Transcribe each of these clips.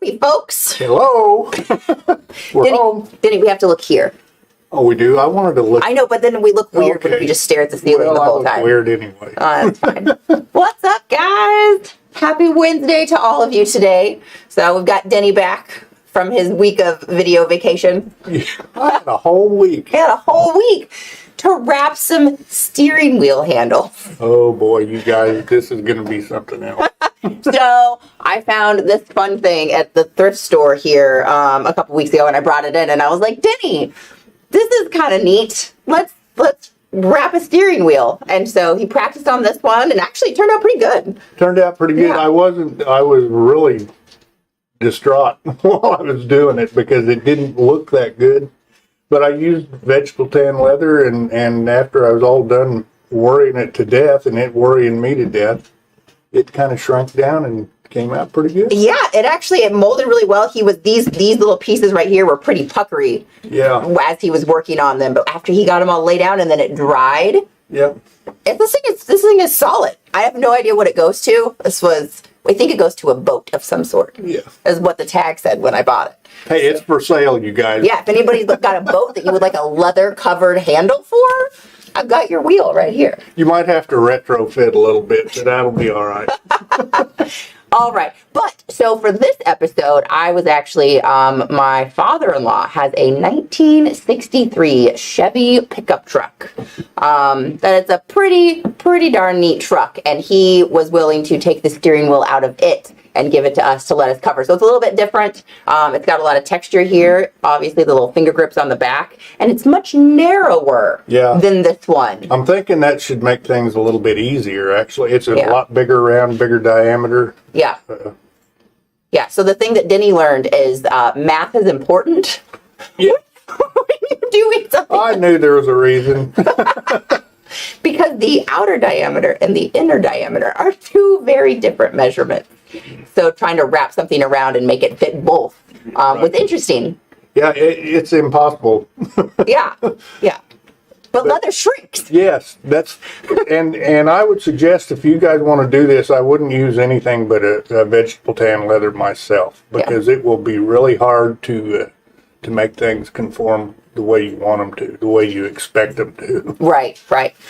Hey, folks. Hello. We're home. Denny, we have to look here. Oh, we do? I wanted to look. I know, but then we look weird when we just stare at the ceiling the whole time. Weird anyway. That's fine. What's up, guys? Happy Wednesday to all of you today. So we've got Denny back from his week of video vacation. Yeah, I had a whole week. He had a whole week to wrap some steering wheel handles. Oh boy, you guys, this is going to be something else. So I found this fun thing at the thrift store here a couple weeks ago, and I brought it in, and I was like, Denny, this is kind of neat. Let's wrap a steering wheel. And so he practiced on this one, and actually it turned out pretty good. Turned out pretty good. Yeah. I was really distraught while I was doing it because it didn't look that good. But I used vegetable tan leather, and after I was all done worrying it to death and it worrying me to death, it kind of shrunk down and came out pretty good. Yeah, it molded really well. These little pieces right here were pretty puckery. Yeah. As he was working on them, but after he got them all laid down and then it dried. Yeah. This thing is solid. I have no idea what it goes to. I think it goes to a boat of some sort. Yeah. Is what the tag said when I bought it. Hey, it's for sale, you guys. Yeah, if anybody's got a boat that you would like a leather covered handle for, I've got your wheel right here. You might have to retrofit a little bit, but that'll be all right. All right. But so for this episode, I was actually, my father-in-law has a 1963 Chevy pickup truck. That it's a pretty darn neat truck. And he was willing to take the steering wheel out of it and give it to us to let us cover. So it's a little bit different. It's got a lot of texture here. Obviously, the little finger grips on the back. And it's much narrower than this one. I'm thinking that should make things a little bit easier, actually. It's a lot bigger around, bigger diameter. Yeah. Yeah, so the thing that Denny learned is math is important. Yeah. When you're doing something. I knew there was a reason. Because the outer diameter and the inner diameter are two very different measurements. So trying to wrap something around and make it fit both was interesting. Yeah, it's impossible. Yeah. But leather shrinks. Yes, and I would suggest if you guys want to do this, I wouldn't use anything but a vegetable tan leather myself because it will be really hard to make things conform the way you want them to, the way you expect them to. Right.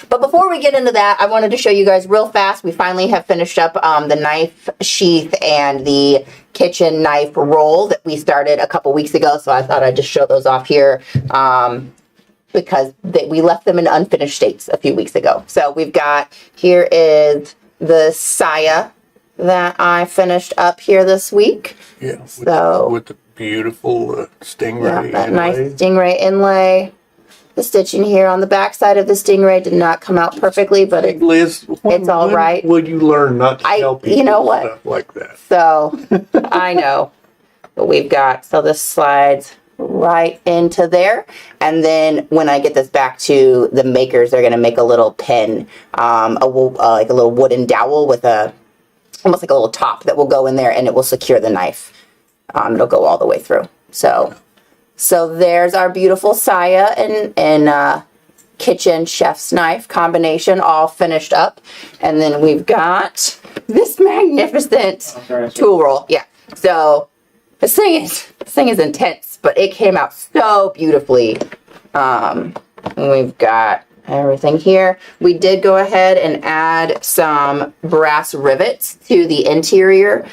But before we get into that, I wanted to show you guys real fast. We finally have finished up the knife sheath and the kitchen knife roll that we started a couple weeks ago. So I thought I'd just show those off here because we left them in unfinished states a few weeks ago. So we've got, here is the saya that I finished up here this week. Yeah, with the beautiful stingray that inlay. Nice stingray inlay. The stitching here on the back side of the stingray did not come out perfectly, but Liz, it's all right. Will you learn not to tell people you know what? stuff like that? So, I know. But we've got, so this slides right into there. And then when I get this back to the makers, they're going to make a little pin, like a little wooden dowel with almost like a little top that will go in there and it will secure the knife. It'll go all the way through. So there's our beautiful saya and kitchen chef's knife combination all finished up. And then we've got this magnificent tool roll. Yeah. So this thing is intense, but it came out so beautifully. And we've got everything here. We did go ahead and add some brass rivets to the interior.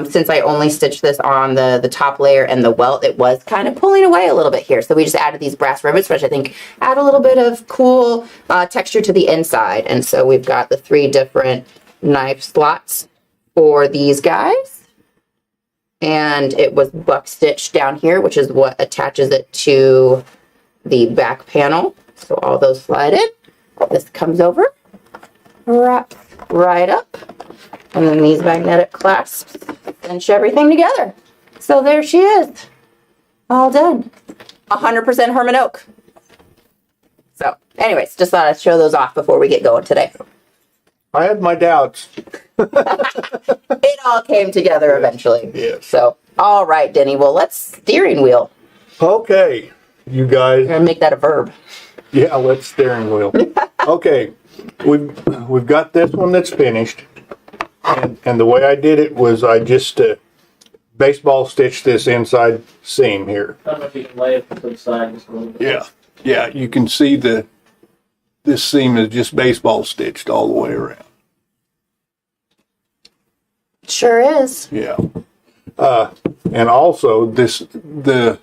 Since I only stitched this on the top layer and the welt, it was kind of pulling away a little bit here. So we just added these brass rivets, which I think add a little bit of cool texture to the inside. And so we've got the 3 different knife slots for these guys. And it was buck stitched down here, which is what attaches it to the back panel. So all those slide in. This comes over, wraps right up, and then these magnetic clasps cinch everything together. So there she is, all done. 100% Herman oak. So anyways, just thought I'd show those off before we get going today. I had my doubts. It all came together eventually. Yes. So, all right, Denny. Well, let's steering wheel. Okay, you guys. I'm gonna make that a verb. Yeah, let's steering wheel. Okay, we've got this one that's finished, and the way I did it was I just baseball stitch this inside seam here. I don't know if you can lay it to the side just a little bit. Yeah, you can see this seam is just baseball stitched all the way around. Sure is. Yeah. And also the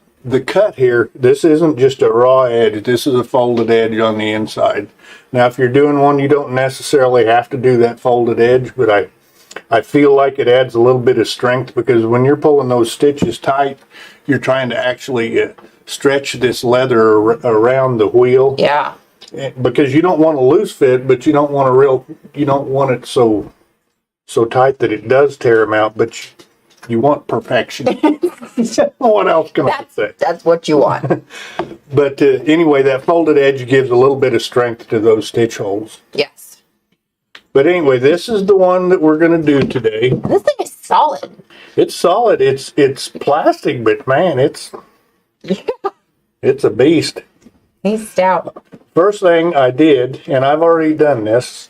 cut here, this isn't just a raw edge, this is a folded edge on the inside. Now if you're doing one, you don't necessarily have to do that folded edge, but I feel like it adds a little bit of strength, because when you're pulling those stitches tight, you're trying to actually stretch this leather around the wheel. Yeah. Because you don't want a loose fit, but you don't want it so tight that it does tear them out, but you want perfection. What else can I say? That's what you want. But anyway, that folded edge gives a little bit of strength to those stitch holes. Yes. But anyway, this is the one that we're going to do today. This thing is solid. It's solid. It's plastic, but man, it's a beast. He's stout. First thing I did, and I've already done this.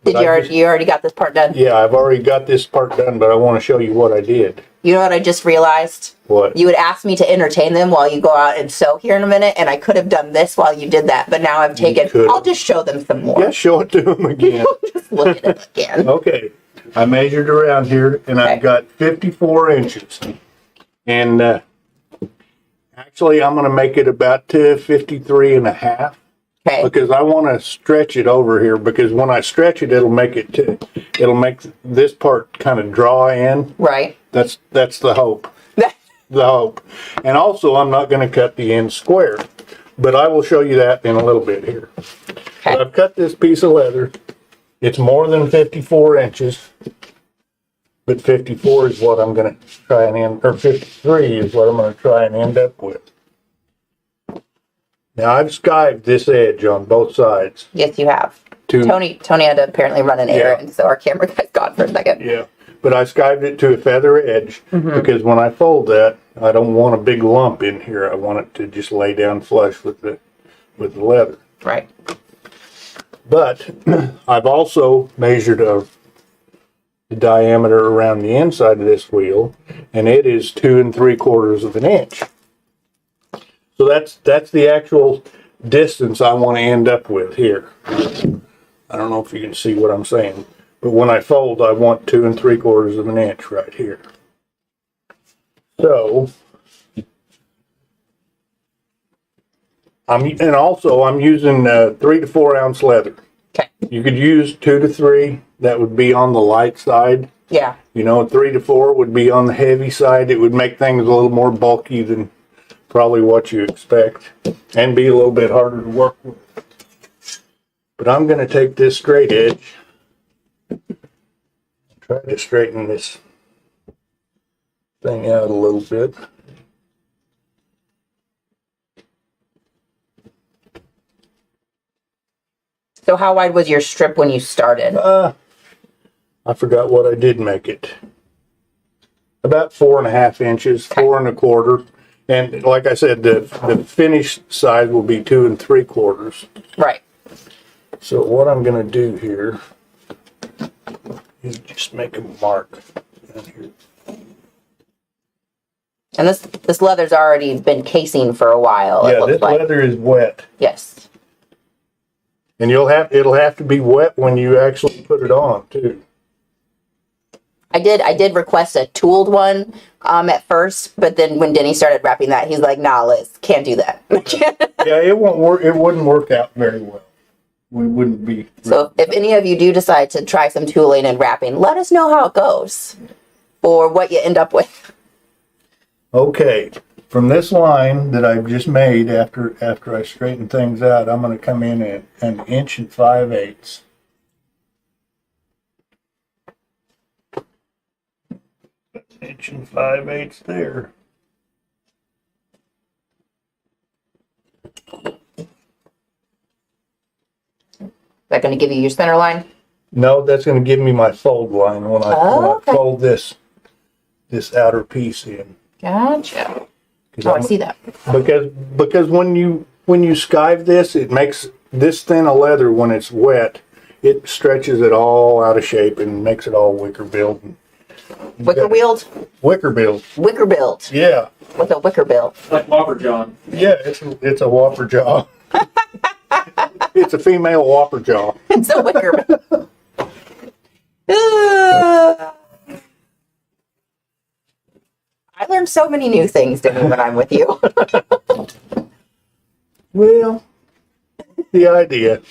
You already got this part done? Yeah, I've already got this part done, but I want to show you what I did. You know what I just realized? What? You would ask me to entertain them while you go out and sew here in a minute, and I could have done this while you did that, but now I've taken, I'll just show them some more. Yeah, show it to them again. Just look at it again. Okay, I measured around here, and I've got 54 inches. And actually, I'm going to make it about 53 and a half. Okay. Because I want to stretch it over here, because when I stretch it, it'll make this part kind of draw in. Right. That's the hope. The hope. And also, I'm not going to cut the end square, but I will show you that in a little bit here. Okay. So I've cut this piece of leather. It's more than 54 inches, but 54 is what I'm going to try and end, or 53 is what I'm going to try and end up with. Now I've skived this edge on both sides. Yes, you have. Tony had to apparently run an errand, so our camera guy's gone for a second. Yeah, but I skived it to a feather edge because when I fold that, I don't want a big lump in here. I want it to just lay down flush with the leather. Right. But I've also measured the diameter around the inside of this wheel, and it is 2 3/4 of an inch. So that's the actual distance I want to end up with here. I don't know if you can see what I'm saying, but when I fold, I want 2 3/4 of an inch right here. So, I'm using 3 to 4 ounce leather. Okay. You could use 2 to 3. That would be on the light side. Yeah. 3 to 4 would be on the heavy side. It would make things a little more bulky than probably what you expect, and be a little bit harder to work with. But I'm going to take this straight edge, try to straighten this thing out a little bit. So how wide was your strip when you started? I forgot what I did make it. About 4.5 inches, 4 1/4. And like I said, the finished size will be 2 3/4. Right. So what I'm going to do here is just make a mark down here. And this leather's already been casing for a while. Yeah, this leather is wet. Yes. And it'll have to be wet when you actually put it on too. I did request a tooled one at first, but then when Denny started wrapping that, he's like, "Nah, Liz, can't do that." Yeah, it won't work. It wouldn't work out very well. We wouldn't be. So if any of you do decide to try some tooling and wrapping, let us know how it goes or what you end up with. Okay, from this line that I've just made after I straighten things out, I'm going to come in at 1 5/8 inches. Inch and 5/8 there. Is that going to give you your center line? No, that's going to give me my fold line when I fold this outer piece in. Gotcha. Oh, I see that. Because when you skive this, it makes this thin of leather when it's wet. It stretches it all out of shape and makes it all wicker built. Wicker wheeled? Wicker build. Wicker build. Yeah. What's a wicker bill? Like Whopper John. Yeah, it's a whopper jaw. It's a female whopper jaw. It's a wicker bill. I learned so many new things, Denny, when I'm with you. Well, the idea.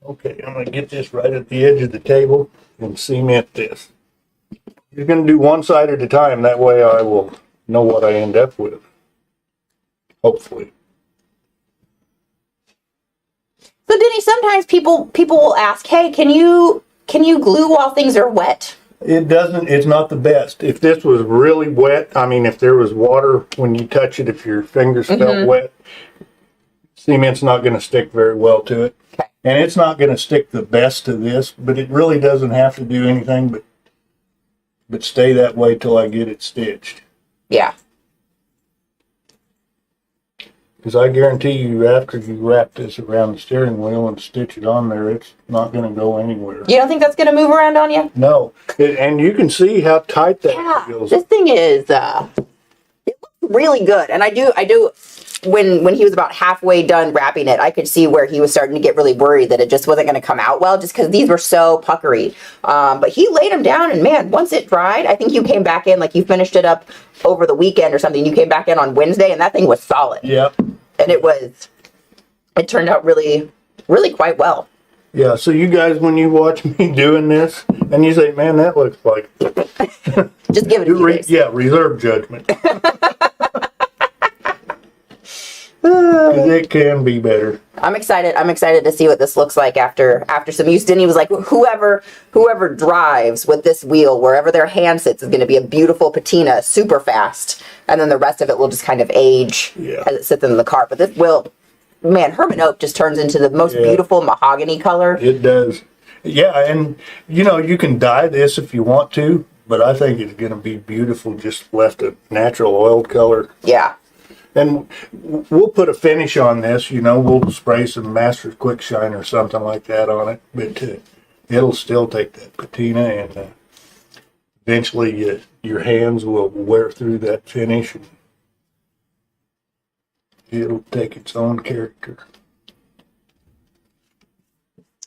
Okay, I'm going to get this right at the edge of the table and cement this. You're going to do one side at a time. That way I will know what I end up with. Hopefully. So, Denny, sometimes people will ask, "Hey, can you glue while things are wet?" It's not the best. If this was really wet, I mean, if there was water when you touch it, if your fingers felt wet, cement's not going to stick very well to it. Okay. And it's not going to stick the best to this, but it really doesn't have to do anything but stay that way till I get it stitched. Yeah. Because I guarantee you, after you wrap this around the steering wheel and stitch it on there, it's not going to go anywhere. You don't think that's going to move around on you? No. And you can see how tight that feels. This thing is, it looks really good. And I do, when he was about halfway done wrapping it, I could see where he was starting to get really worried that it just wasn't going to come out well, just because these were so puckery. But he laid them down, and man, once it dried, I think you came back in, like you finished it up over the weekend or something. You came back in on Wednesday, and that thing was solid. Yep. And it turned out really, really quite well. Yeah, so you guys, when you watch me doing this, and you say, man, that looks like... Just give it a few days. Yeah, reserve judgment. Because it can be better. I'm excited. I'm excited to see what this looks like after some use. Denny was like, whoever drives with this wheel, wherever their hand sits, is going to be a beautiful patina, super fast, and then the rest of it will just kind of age as it sits in the car. But this will, man, Herman Oak just turns into the most beautiful mahogany color. It does. Yeah, and you can dye this if you want to, but I think it's going to be beautiful just left a natural oiled color. Yeah. And we'll put a finish on this, we'll spray some Master's Quick Shine or something like that on it, but it'll still take that patina, and eventually your hands will wear through that finish, and it'll take its own character.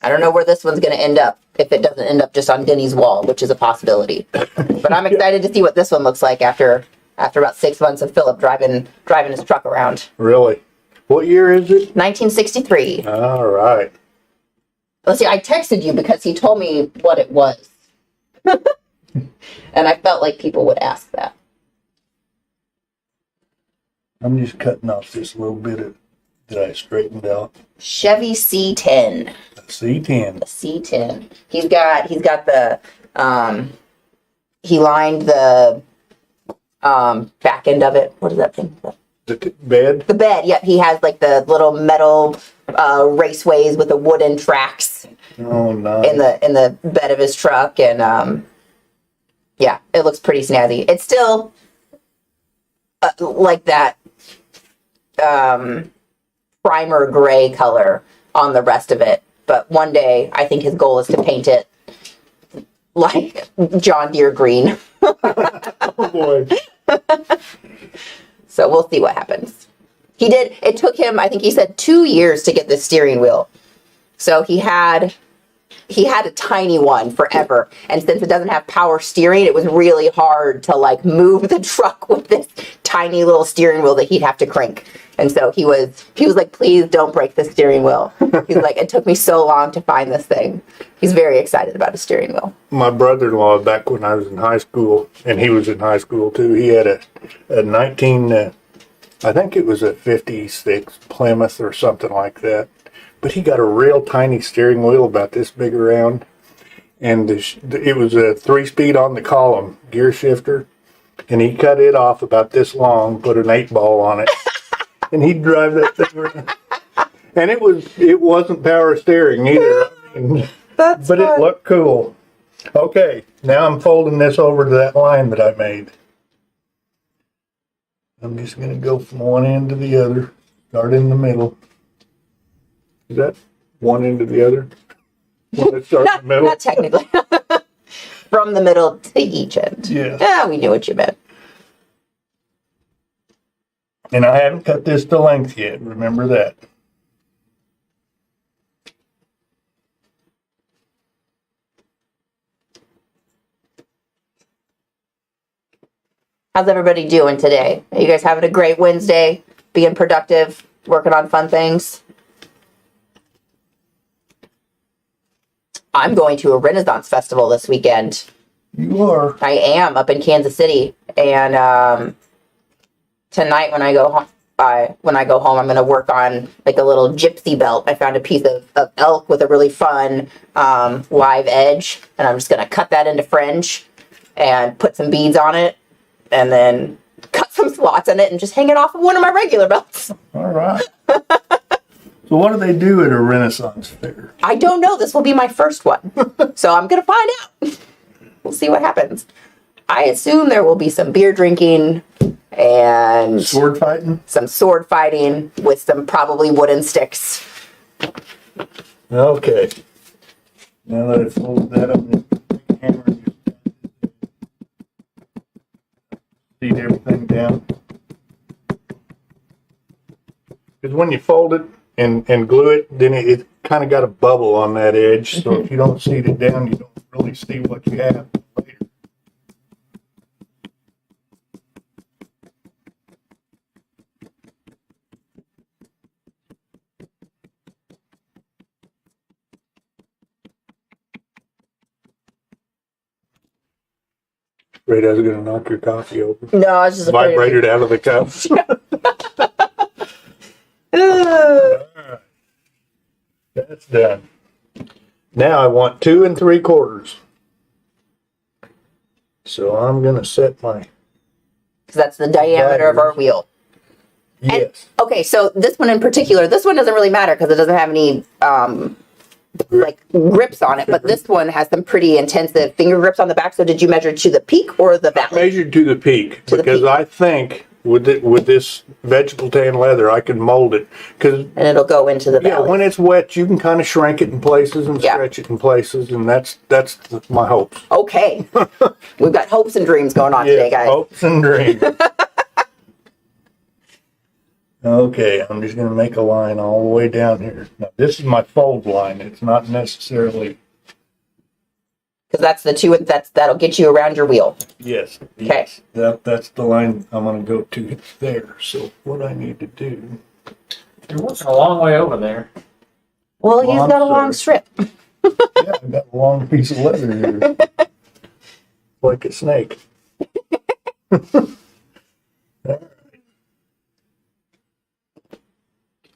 I don't know where this one's going to end up, if it doesn't end up just on Denny's wall, which is a possibility. But I'm excited to see what this one looks like after about 6 months of Philip driving his truck around. Really? What year is it? 1963. All right. Let's see, I texted you because he told me what it was. And I felt like people would ask that. I'm just cutting off this little bit that I straightened out. Chevy C10. C10. The C10. He's got the, he lined the back end of it. What is that thing? The bed? The bed, yep. He has like the little metal raceways with the wooden tracks Oh, nice. in the bed of his truck, and yeah, it looks pretty snazzy. It's still like that primer gray color on the rest of it, but one day I think his goal is to paint it like John Deere green. Oh, boy. So we'll see what happens. It took him, I think he said, 2 years to get the steering wheel. So he had a tiny one forever. And since it doesn't have power steering, it was really hard to like move the truck with this tiny little steering wheel that he'd have to crank. And so he was like, please don't break the steering wheel. He's like, it took me so long to find this thing. He's very excited about a steering wheel. My brother-in-law, back when I was in high school, and he was in high school too, he had a 19, I think it was a 56 Plymouth or something like that. But he got a real tiny steering wheel about this big around. And it was a 3-speed on the column gear shifter. And he cut it off about this long, put an 8-ball on it. And he'd drive that thing around. And it wasn't power steering either. I mean, but fun. It looked cool. Okay, now I'm folding this over to that line that I made. I'm just going to go from one end to the other. Start in the middle. Is that one end to the other? When it starts in the middle? Not technically. From the middle to each end. Yes. Yeah, we knew what you meant. And I haven't cut this to length yet. Remember that. How's everybody doing today? Are you guys having a great Wednesday? Being productive? Working on fun things? I'm going to a Renaissance festival this weekend. You are. I am up in Kansas City, and tonight when I go home, I'm going to work on like a little gypsy belt. I found a piece of elk with a really fun live edge, and I'm just going to cut that into fringe and put some beads on it, and then cut some slots in it and just hang it off of one of my regular belts. All right. So what do they do at a Renaissance fair? I don't know. This will be my first one, so I'm going to find out. We'll see what happens. I assume there will be some beer drinking and Sword fighting? some sword fighting with some probably wooden sticks. Okay. Now that I folded that up, take a hammer and feed everything down. Because when you fold it and glue it, then it kind of got a bubble on that edge. So if you don't seed it down, you don't really see what you have later. Afraid I was going to knock your coffee over. No, I was just afraid of Vibrated out of the cups. Alright. That's done. Now I want 2 3/4. So I'm going to set my... because that's the diameter of our wheel. Yes. Okay, so this one in particular, this one doesn't really matter because it doesn't have any like grips on it, but this one has some pretty intensive finger grips on the back. So did you measure to the peak or the valley? Measured to the peak To the because peak. I think with this vegetable tan leather I can mold it because And it'll go into the yeah, valley. when it's wet you can kind of shrink it in places and Yeah. stretch it in places, and that's my hopes. Okay. We've got hopes and dreams going on today, guys. Hopes and dreams. Okay, I'm just going to make a line all the way down here. Now, this is my fold line. It's not necessarily... Because that's the two that'll get you around your wheel. Yes. Okay. Yes, that's the line I'm going to go to there. So what I need to do... You're working a long way over there. Well, he's I'm got a long sorry. strip. Yeah, I've got a long piece of leather here. Like a snake.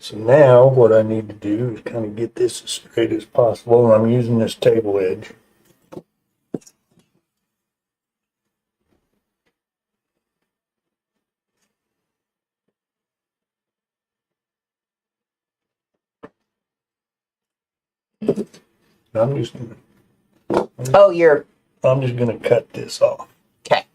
So now what I need to do is kind of get this as straight as possible, and I'm using this table edge. I'm just gonna cut this off. Okay.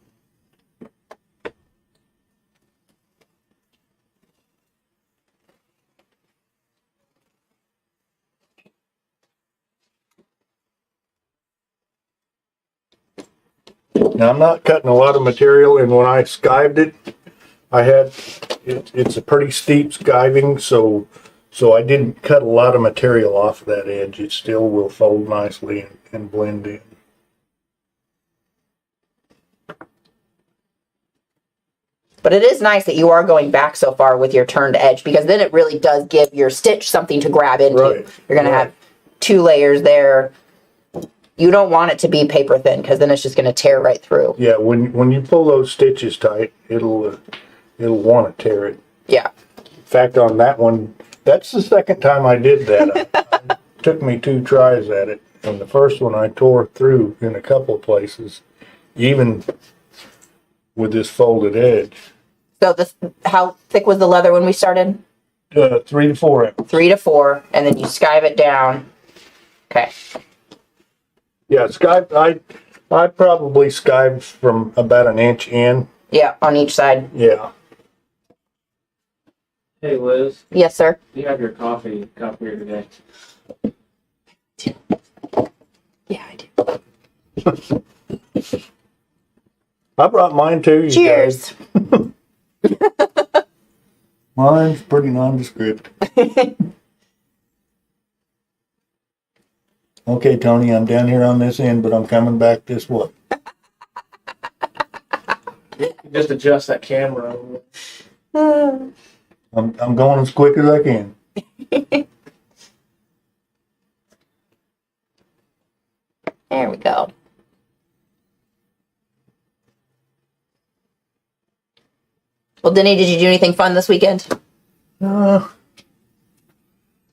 Now I'm not cutting a lot of material, and when I skived it, it's a pretty steep skiving, so I didn't cut a lot of material off of that edge. It still will fold nicely and blend in. But it is nice that you are going back so far with your turned edge, because then it really does give your stitch something to grab into. Right. You're going to have 2 layers there. You don't want it to be paper thin because then it's just going to tear right through. Yeah, when you pull those stitches tight, it'll want to tear it. Yeah. In fact, on that one, that's the second time I did that. It took me 2 tries at it, and the first one I tore through in a couple of places, even with this folded edge. So how thick was the leather when we started? 3 to 4 inches. 3 to 4, and then you skive it down. Okay. Yeah, I probably skived from about an inch in. Yeah, on each side. Yeah. Hey Liz, Yes, sir. you have your coffee cup here today. Yeah, I do. I brought mine too. You Cheers. guys. Mine's pretty nondescript. Okay, Tony, I'm down here on this end, but I'm coming back this way. Just adjust that camera. I'm going as quick as I can. There we go. Well, Denny, did you do anything fun this weekend? Mowing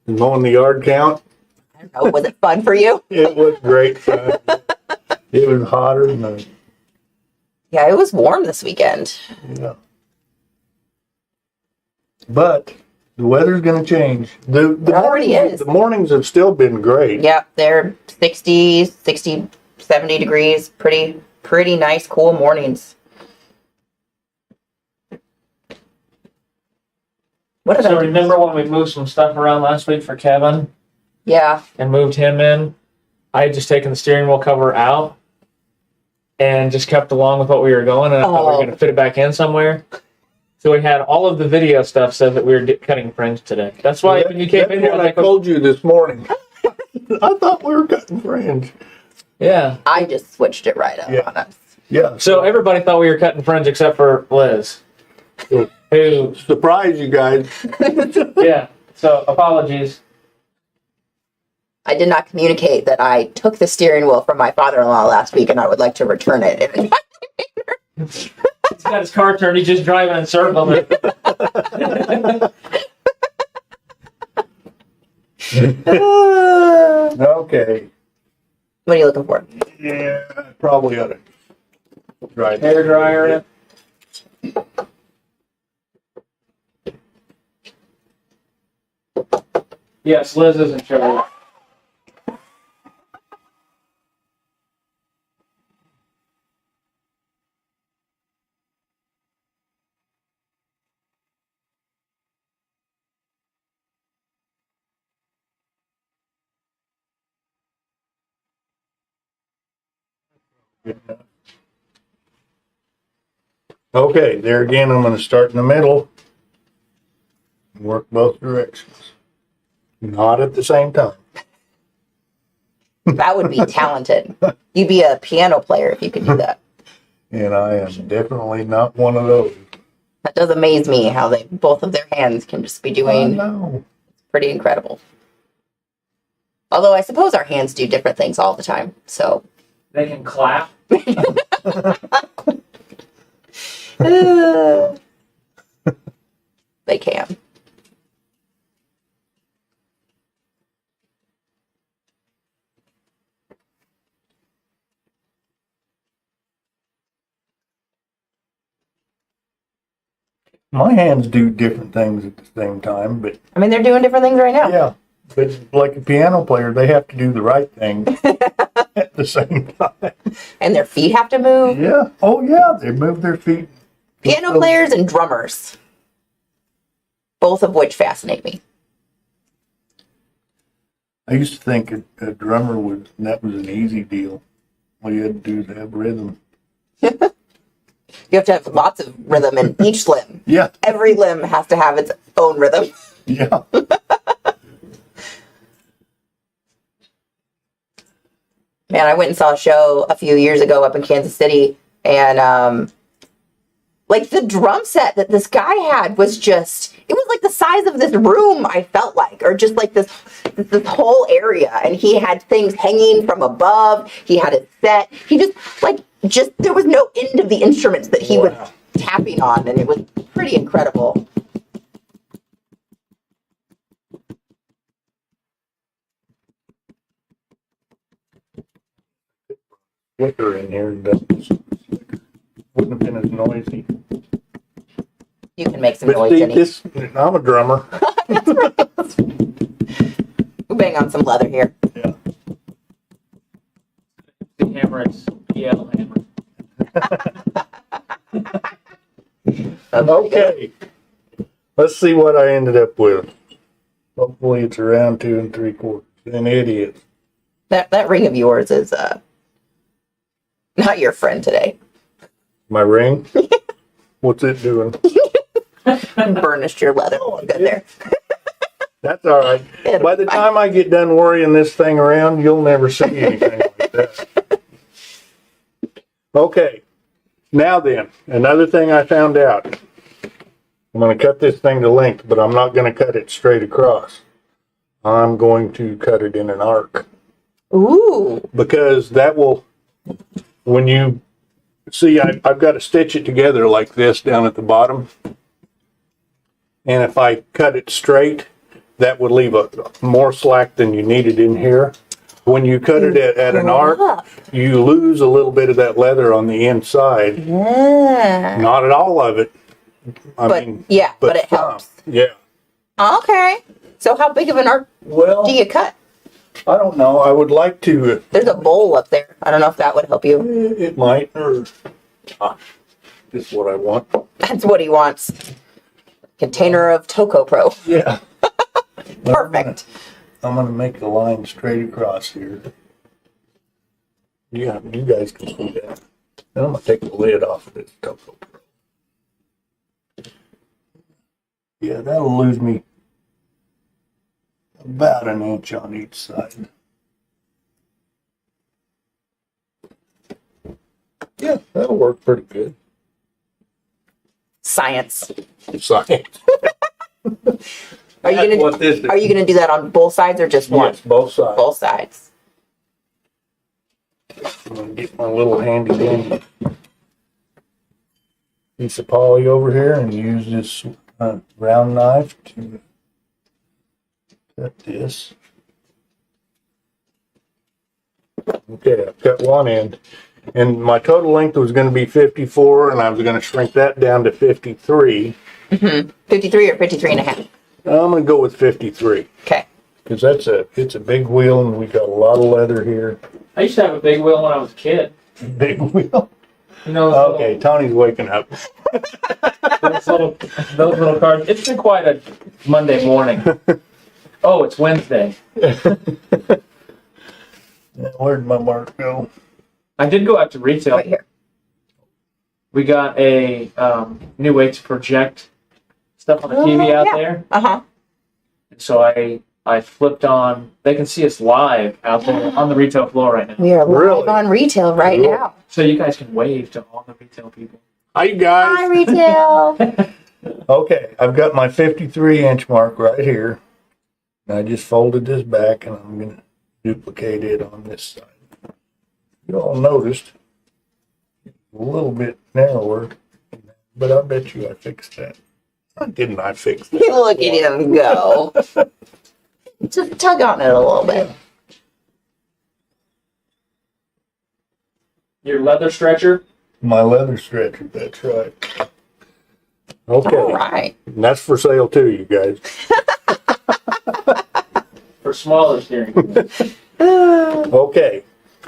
the yard count. I don't know. Was it fun for you? It was great fun. It was hotter than a, Yeah, it was warm this weekend. yeah. But the weather's going to change. The It already mornings, is. The mornings have still been great. Yep, they're 60, 70 degrees. Pretty nice, cool mornings. What So about? remember when we moved some stuff around last week for Kevin Yeah. and moved him in? I had just taken the steering wheel cover out and just kept along with what we were going, and I thought we were going to fit it back in somewhere. So we had all of the video stuff said that we were cutting fringe today. That's why when you came in here, That's I what was I like, told you this morning. I thought we were cutting fringe. yeah. I just switched it right up Yeah. on us. Yeah. So everybody thought we were cutting fringe except for Liz, who, Surprise you guys. yeah. So apologies. I did not communicate that I took the steering wheel from my father-in-law last week and I would like to return it. He's got his car turned. He's just driving in circles. Okay. What are you looking for? Yeah, probably ought to try that. Hair dryer. Yes, Liz is in charge. Okay, there again, I'm going to start in the middle and work both directions. Not at the same time. That would be talented. You'd be a piano player if you could do that. And I am definitely not one of those. That does amaze me how they both of their hands can just be I doing know. pretty incredible. Although I suppose our hands do different things all the time. So They can clap. they can. My hands do different things at the same time, but I mean, they're doing different things right now. yeah. But like a piano player, they have to do the right thing at the same time. And their feet have to move. Yeah. Oh, yeah. They move their feet. Piano players and drummers. Both of which fascinate me. I used to think a drummer that was an easy deal. All you had to do is have rhythm. You have to have lots of rhythm in each limb. Yeah. Every limb has to have its own rhythm. Yeah. Man, I went and saw a show a few years ago up in Kansas City, and like the drum set that this guy had was just, it was like the size of this room, I felt like, or just like this whole area. And he had things hanging from above. He had it set. He just there was no end of the instruments that he was tapping on, and it was pretty incredible. Flicker in here and wouldn't have been as noisy. You can make some But noise, see, Denny. I'm a drummer. We'll bang on some leather here. Yeah. The hammer is PL hammer. Okay. Let's see what I ended up with. Hopefully it's around 2 3/4. And it is. That ring of yours is Not your friend today. My ring? What's it doing? Burnished your leather. Oh, I Good did. there. That's all right. It'll By the be fine. time I get done worrying this thing around, you'll never see anything like that. Okay. Now then, another thing I found out. I'm going to cut this thing to length, but I'm not going to cut it straight across. I'm going to cut it in an arc. Ooh. Because that will, when you see, I've got to stitch it together like this down at the bottom. And if I cut it straight, that would leave more slack than you needed in here. When you cut it at an arc, you lose a little bit of that leather on the inside. Yeah. Not at all of it. But it some. helps. Yeah. Okay. So how big of an arc Well, do you cut? I don't know. I would like to. There's a bowl up there. I don't know if that would help you. It might. Or this is what I want. That's what he wants. Container of Toco Pro. Yeah. Perfect. I'm gonna make a line straight across here. Yeah, you guys can see that. Then I'm gonna take the lid off of this Toco Pro. Yeah, that'll lose me about an inch on each side. Yeah, that'll work pretty good. Science. Science. Are you That's gonna what this is. Are you gonna do that on both sides or just one? Yes, both sides. Both sides. I'm gonna get my little handy dandy piece of poly over here and use this round knife to cut this. Okay, I've cut one end. And my total length was going to be 54, and I was going to shrink that down to 53. 53 or 53 and a half. I'm going to go with 53 Okay. because it's a big wheel, and we got a lot of leather here. I used to have a big wheel when I was a kid. Big wheel. You know, Okay, Tony's waking up. those little cards. It's been quite a Monday morning. Oh, it's Wednesday. Where'd my mark go? I did go out to retail. Right here. We got a new way to project stuff on the TV out there. Uh-huh. So I flipped on. They can see us live out there on the retail floor right now. We are live Really? on retail right Cool. now. So you guys can wave to all the retail people. Hi, you guys. Hi, retail. Okay, I've got my 53-inch mark right here. And I just folded this back, and I'm going to duplicate it on this side. You all noticed a little bit narrower, but I bet you I fixed that. Didn't I fix that? Look at him go. Just tug on it a little bit. Your leather stretcher. My leather stretcher, that's right. Okay, All right. and that's for sale too, you guys. For smaller steering. Okay,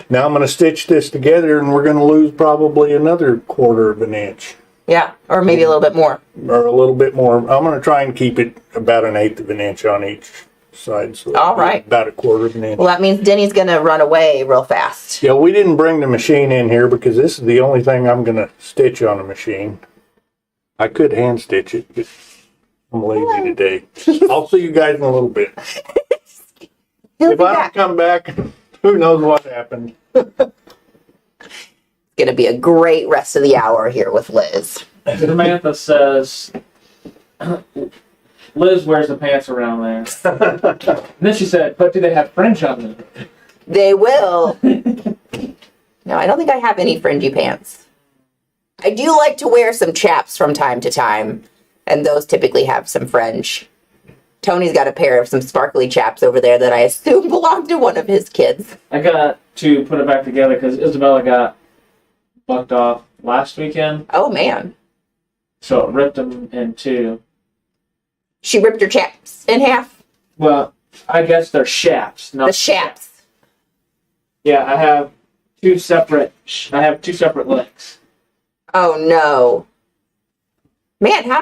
now I'm going to stitch this together, and we're going to lose probably another 1/4 of an inch. Yeah, or maybe a little bit more. Or a little bit more. I'm going to try and keep it about 1/8 of an inch on each side. So All right. about 1/4 of an inch. Well, that means Denny's going to run away real fast. Yeah, we didn't bring the machine in here because this is the only thing I'm going to stitch on a machine. I could hand stitch it, but I'm lazy today. I'll see you guys in a little bit. He'll If be I don't back. come back, who knows what happened. It's going to be a great rest of the hour here with Liz. Samantha says, Liz wears the pants around there. And then she said, but do they have fringe on them? They will. No, I don't think I have any fringy pants. I do like to wear some chaps from time to time, and those typically have some fringe. Tony's got a pair of some sparkly chaps over there that I assume belong to one of his kids. I got to put it back together because Isabella got bucked off last weekend. Oh, man. So it ripped them in two. She ripped your chaps in half? Well, I guess they're shafts. Not The chaps. Yeah, I have two separate links. Oh, no. Man, how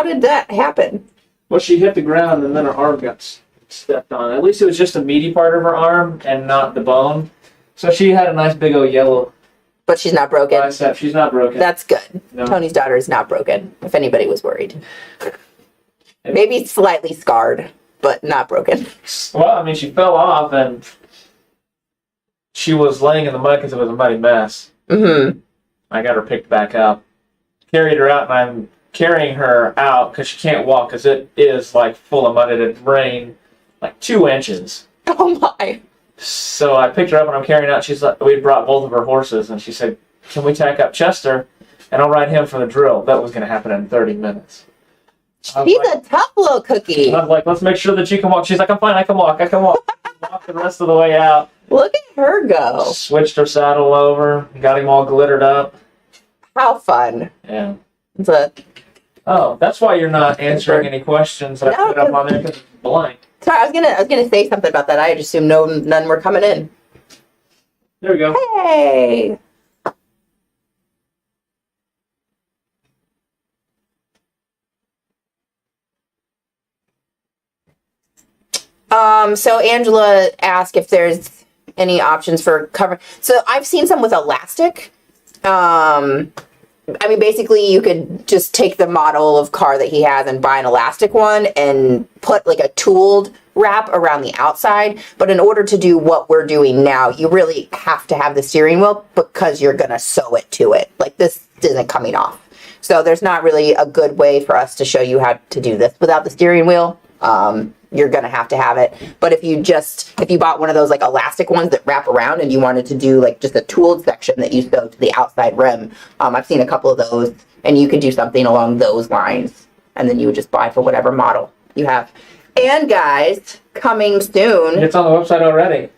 did that happen? Well, she hit the ground and then her arm got stepped on. At least it was just the meaty part of her arm and not the bone. So she had a nice big old yellow but she's not broken. Bicep, she's not broken. That's good. No. Tony's daughter is not broken, if anybody was worried. Maybe slightly scarred, but not broken. Well, I mean, she fell off and she was laying in the mud because it was a muddy mess. Mm-hmm. I got her picked back up. Carried her out, and I'm carrying her out because she can't walk because it is like full of mud. It had rained like 2 inches. Oh my. So I picked her up and I'm carrying her out. She's like, we brought both of her horses, and she said, "Can we tack up Chester and I'll ride him for the drill?" That was going to happen in 30 minutes. She's a tough little cookie. I was like, "Let's make sure that you can walk." She's like, "I'm fine, I can walk, I can walk." Walked the rest of the way out. Look at her go. Switched her saddle over, got him all glittered up. How fun. Yeah. It's a, Oh, that's why you're not answering any questions that I put up on there because it's blank. sorry, I was gonna say something about that. I just assumed none were coming in. There we go. Hey. So Angela asked if there's any options for cover. So I've seen some with elastic. I mean, basically, you could just take the model of car that he has and buy an elastic one and put like a tooled wrap around the outside. But in order to do what we're doing now, you really have to have the steering wheel because you're going to sew it to it. Like this isn't coming off. So there's not really a good way for us to show you how to do this without the steering wheel. You're going to have it. But if you bought one of those like elastic ones that wrap around and you wanted to do like just a tooled section that you sew to the outside rim, I've seen a couple of those, and you could do something along those lines. And then you would just buy for whatever model you have. And guys, coming soon. It's on the website already.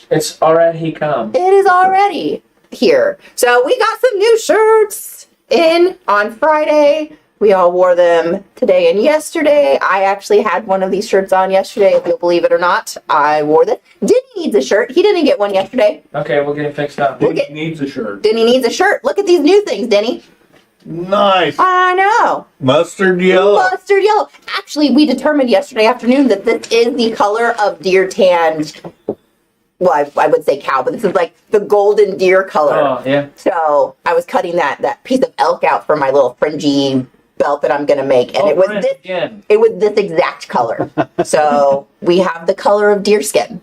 It's already come. It is already here. So we got some new shirts in on Friday. We all wore them today and yesterday. I actually had one of these shirts on yesterday, if you'll believe it or not. I wore this. Denny needs a shirt. He didn't get one yesterday. Okay, we'll get him fixed up. Denny needs a shirt. Denny needs a shirt. Look at these new things, Denny. Nice. I know. Mustard yellow. Mustard yellow. Actually, we determined yesterday afternoon that this is the color of deer tanned. Well, I would say cow, but this is like the golden deer color. Oh, yeah. So I was cutting that piece of elk out for my little fringy belt that I'm gonna make, and it was this exact color. So we have the color of deer skin.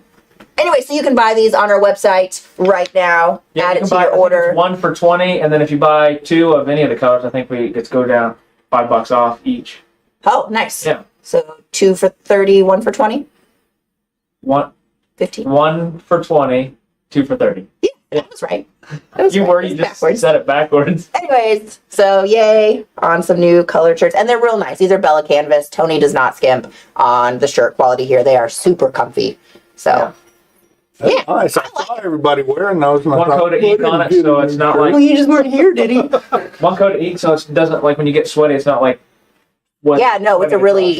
Anyway, so you can buy these on our website right now. Yeah, add you it can to your buy order. 1 for $20, and then if you buy 2 of any of the colors, I think it's go down $5 off each. Oh, nice. Yeah. So 2 for 30, 1 for 20? 15. 1 for 20, 2 for 30. Yeah, that was right. That was You right. were, It you was just backwards. said it backwards. Anyways, so yay on some new colored shirts. And they're real nice. These are Bella Canvas. Tony does not skimp on the shirt quality here. They are super comfy. So, That's yeah. nice. I saw everybody wearing those. And I One thought, coat of ink on it, so it's not well, like you just weren't here, did he? one coat of ink, so it doesn't like when you get sweaty. It's not like what. Yeah, no, it's a really,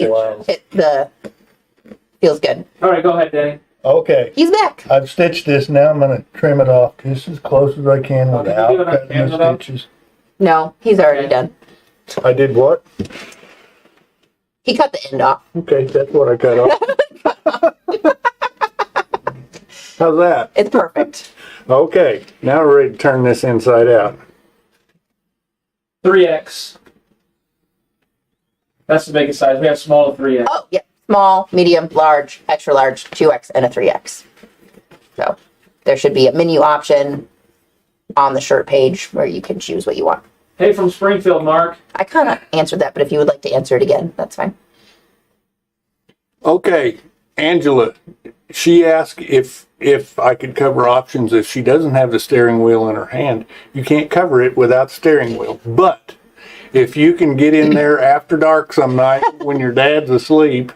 feels good. All right, go ahead, Danny. Okay. He's back. I've stitched this now. I'm going to trim it off just as close as I can Oh, did you without do it on cutting the camera, though? stitches. No, he's already Okay. done. I did what? He cut the end off. Okay, that's what I cut off. How's that? It's perfect. Okay, now we're ready to turn this inside out. 3X. That's the biggest size. We have small to 3X. Oh, yeah. Small, medium, large, extra large, 2X, and a 3X. So there should be a menu option on the shirt page where you can choose what you want. Hey, from Springfield, Mark. I kind of answered that, but if you would like to answer it again, that's fine. Okay, Angela, she asked if I could cover options if she doesn't have the steering wheel in her hand. You can't cover it without steering wheel. But if you can get in there after dark some night when your dad's asleep,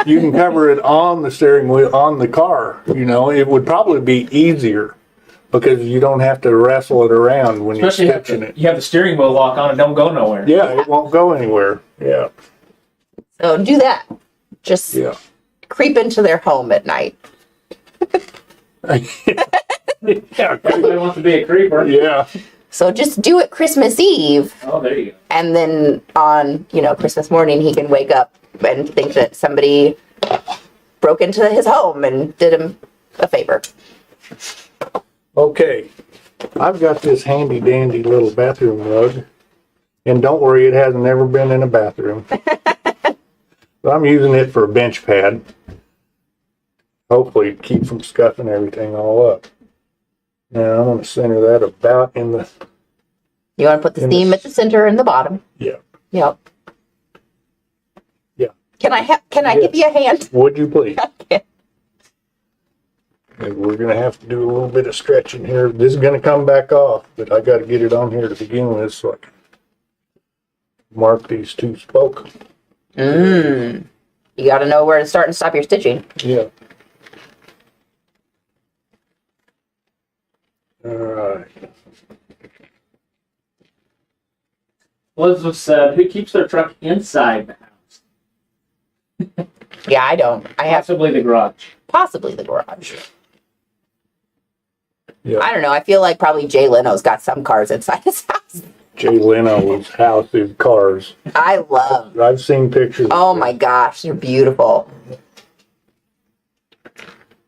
you can cover it on the steering wheel on the car. You know, it would probably be easier because you don't have to wrestle it around when Especially you're stitching it. you have the steering wheel lock on and don't go nowhere. Yeah, it won't go anywhere. Yeah, So do that. Just yeah. creep into their home at night. Yeah, Everybody wants to be a creeper. yeah. So just do it Christmas Eve, Oh, there you go. and then on, Christmas morning, he can wake up and think that somebody broke into his home and did him a favor. Okay, I've got this handy dandy little bathroom rug. And don't worry, it hasn't ever been in a bathroom. But I'm using it for a bench pad. Hopefully keep from scuffing everything all up. Now I'm going to center that about in the... You want to put the seam at the center and the bottom. Yeah. Yep. Yeah. Can I give you a hand? Would you please? Okay. And we're going to have to do a little bit of stretching here. This is going to come back off, but I got to get it on here to begin with so I can mark these two spokes. You got to know where to start and stop your stitching. Yeah. All right. Elizabeth said, "Who keeps their truck inside the house?" Yeah, I don't. I have Possibly the garage. possibly the garage. Yeah. I don't know. I feel like probably Jay Leno's got some cars inside his house. Jay Leno's house is cars. I love. I've seen pictures. Oh my gosh, they're beautiful.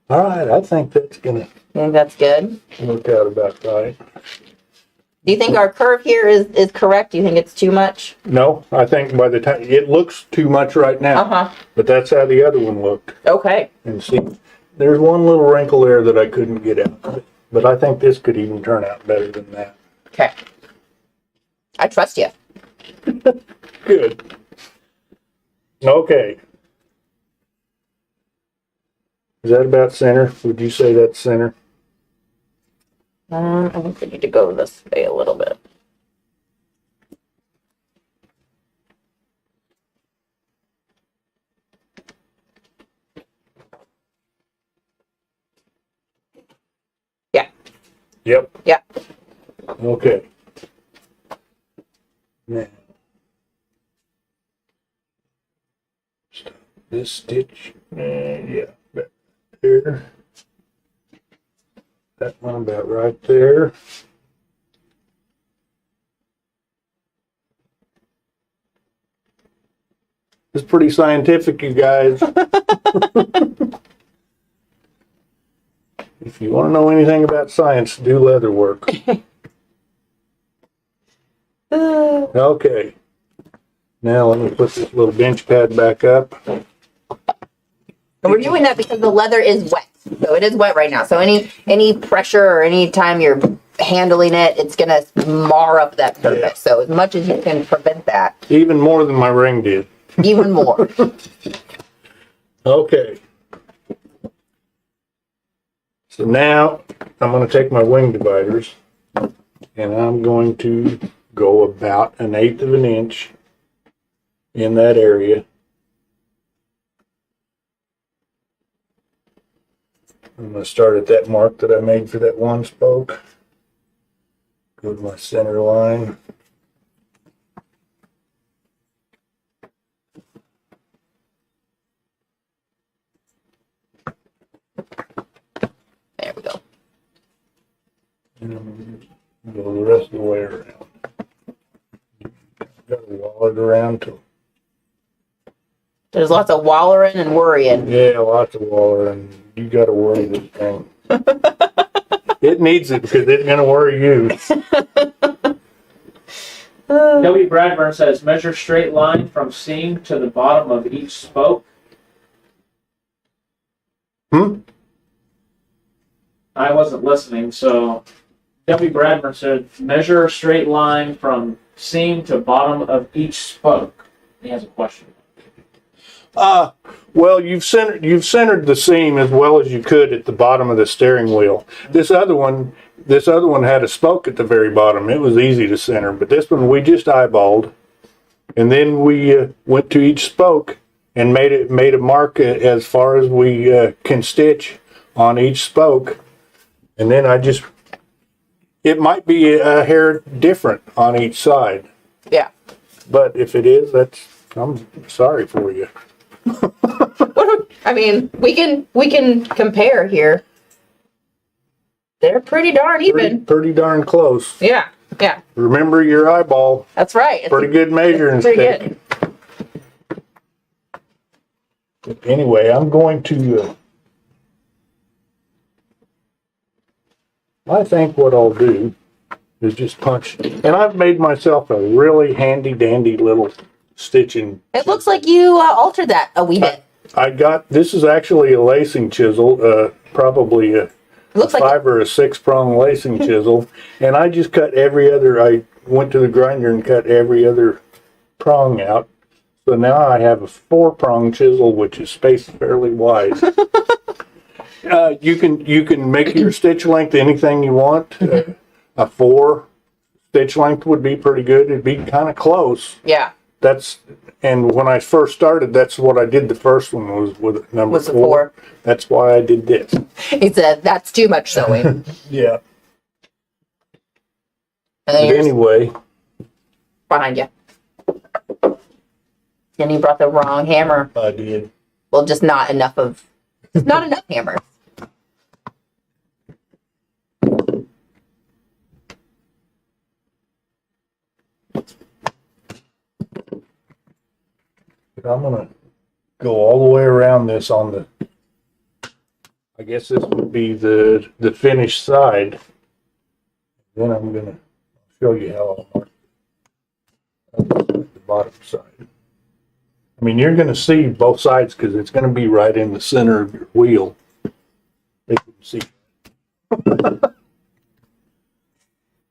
All right, I think that's going You think that's good? to work out about right. Do you think our curve here is correct? Do you think it's too much? No, I think by the time, it looks too much right now. Uh-huh. But that's how the other one looked. Okay. And see, there's one little wrinkle there that I couldn't get out. But I think this could even turn out better than that. Okay. I trust you. Good. Okay. Is that about center? Would you say that's center? I think we need to go this way a little bit. Yeah. Yep. Yeah. Okay. Now, stop this stitch. Yeah, back there. That one about right there. It's pretty scientific, you guys. If you want to know anything about science, do leather work. Okay. Now let me put this little bench pad back up. And we're doing that because the leather is wet. So it is wet right now. So any pressure or any time you're handling it, it's going to mar up that surface. Yeah. So as much as you can prevent that, Even more than my ring did. even more. Okay. So now I'm going to take my wing dividers and I'm going to go about 1/8 of an inch in that area. I'm going to start at that mark that I made for that one spoke. Go to my center line. There we go. And I'm going to go the rest of the way around. Got to wall it around to. There's lots of wallering and worrying. Yeah, lots of water, and you got to worry this thing. It needs it because it's going to worry you. W. Bradburn says, "Measure straight line from seam to the bottom of each spoke." I wasn't listening, so W. Bradburn said, "Measure a straight line from seam to bottom of each spoke." He has a question. Well, you've centered the seam as well as you could at the bottom of the steering wheel. This other one had a spoke at the very bottom. It was easy to center, but this one we just eyeballed, and then we went to each spoke and made a mark as far as we can stitch on each spoke, and then it might be a hair different on each side, Yeah. but if it is, I'm sorry for you. I mean, we can compare here. They're pretty darn even. Pretty darn close. Yeah. Yeah. Remember your eyeball. That's right. It's Pretty good measuring pretty stick. good. Anyway, I'm going to I think what I'll do is just punch. And I've made myself a really handy dandy little stitching. It looks like you altered that a wee bit. I got, this is actually a lacing chisel, probably a Looks like 5 or a 6 prong lacing chisel. And I just cut every other, I went to the grinder and cut every other prong out. So now I have a 4 prong chisel, which is spaced fairly wide. You can make your stitch length anything you want. A 4 stitch length would be pretty good. It'd be kind of close. Yeah. And when I first started, that's what I did. The first one was with number Was the 4. 4. That's why I did this. He said, that's too much sewing. Yeah. And then But you're anyway, behind you. And you brought the wrong hammer. I did. Well, just not enough hammers. I'm gonna go all the way around this on the. I guess this would be the finished side. Then I'm gonna show you how I'll mark the bottom side. I mean, you're gonna see both sides because it's gonna be right in the center of your wheel. They can see.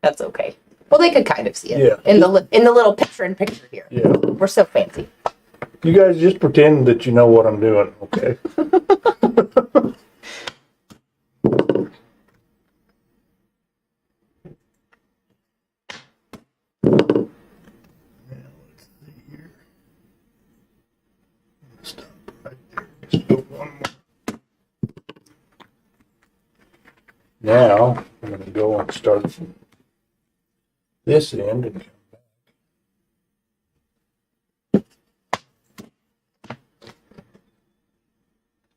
That's okay. Well, they could kind of see it Yeah. in the little picture here. Yeah. We're so fancy. You guys just pretend that you know what I'm doing, okay? Stop right there. Just go one more. Now, I'm going to go and start from this end and come back.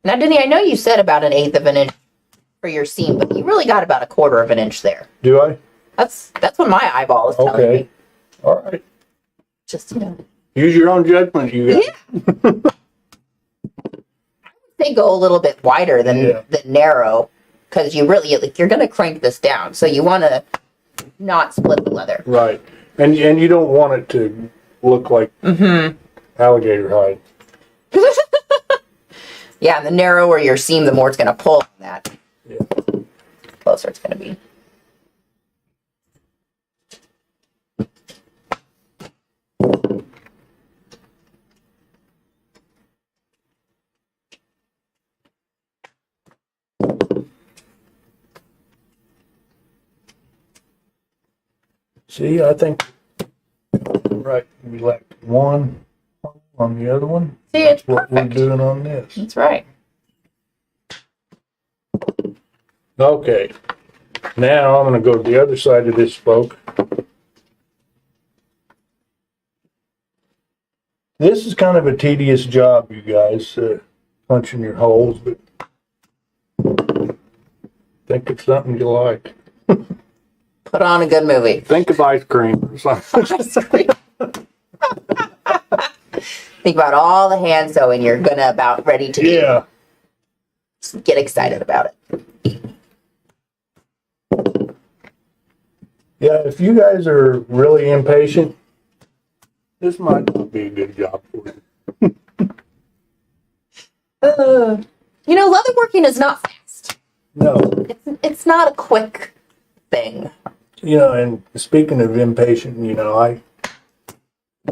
Now, Denny, I know you said about 1/8 of an inch for your seam, but you really got about 1/4 of an inch there. Do I? That's what my eyeball is telling Okay. me. All right. Just Use your own judgment, you guys. Yeah. They go a little bit wider than narrow, because you really you're going to crank this down, so you want to not split the leather. Right. And you don't want it to look like alligator hide. Yeah, and the narrower your seam, the more it's going to pull on that. Yeah. Closer it's going to be. See, I think, right, we left one on the other one. See, it's What we're perfect. doing on this. That's right. Okay. Now I'm going to go to the other side of this spoke. This is kind of a tedious job, you guys, punching your holes, but I think it's something you like. Put on a good movie. Think of ice cream or something. Sorry. Think about all the hand sewing you're gonna about ready to do. Yeah. Just get excited about it. Yeah, if you guys are really impatient, this might not be a good job for you. Leatherworking is not fast. No. It's not a quick thing. And speaking of impatient,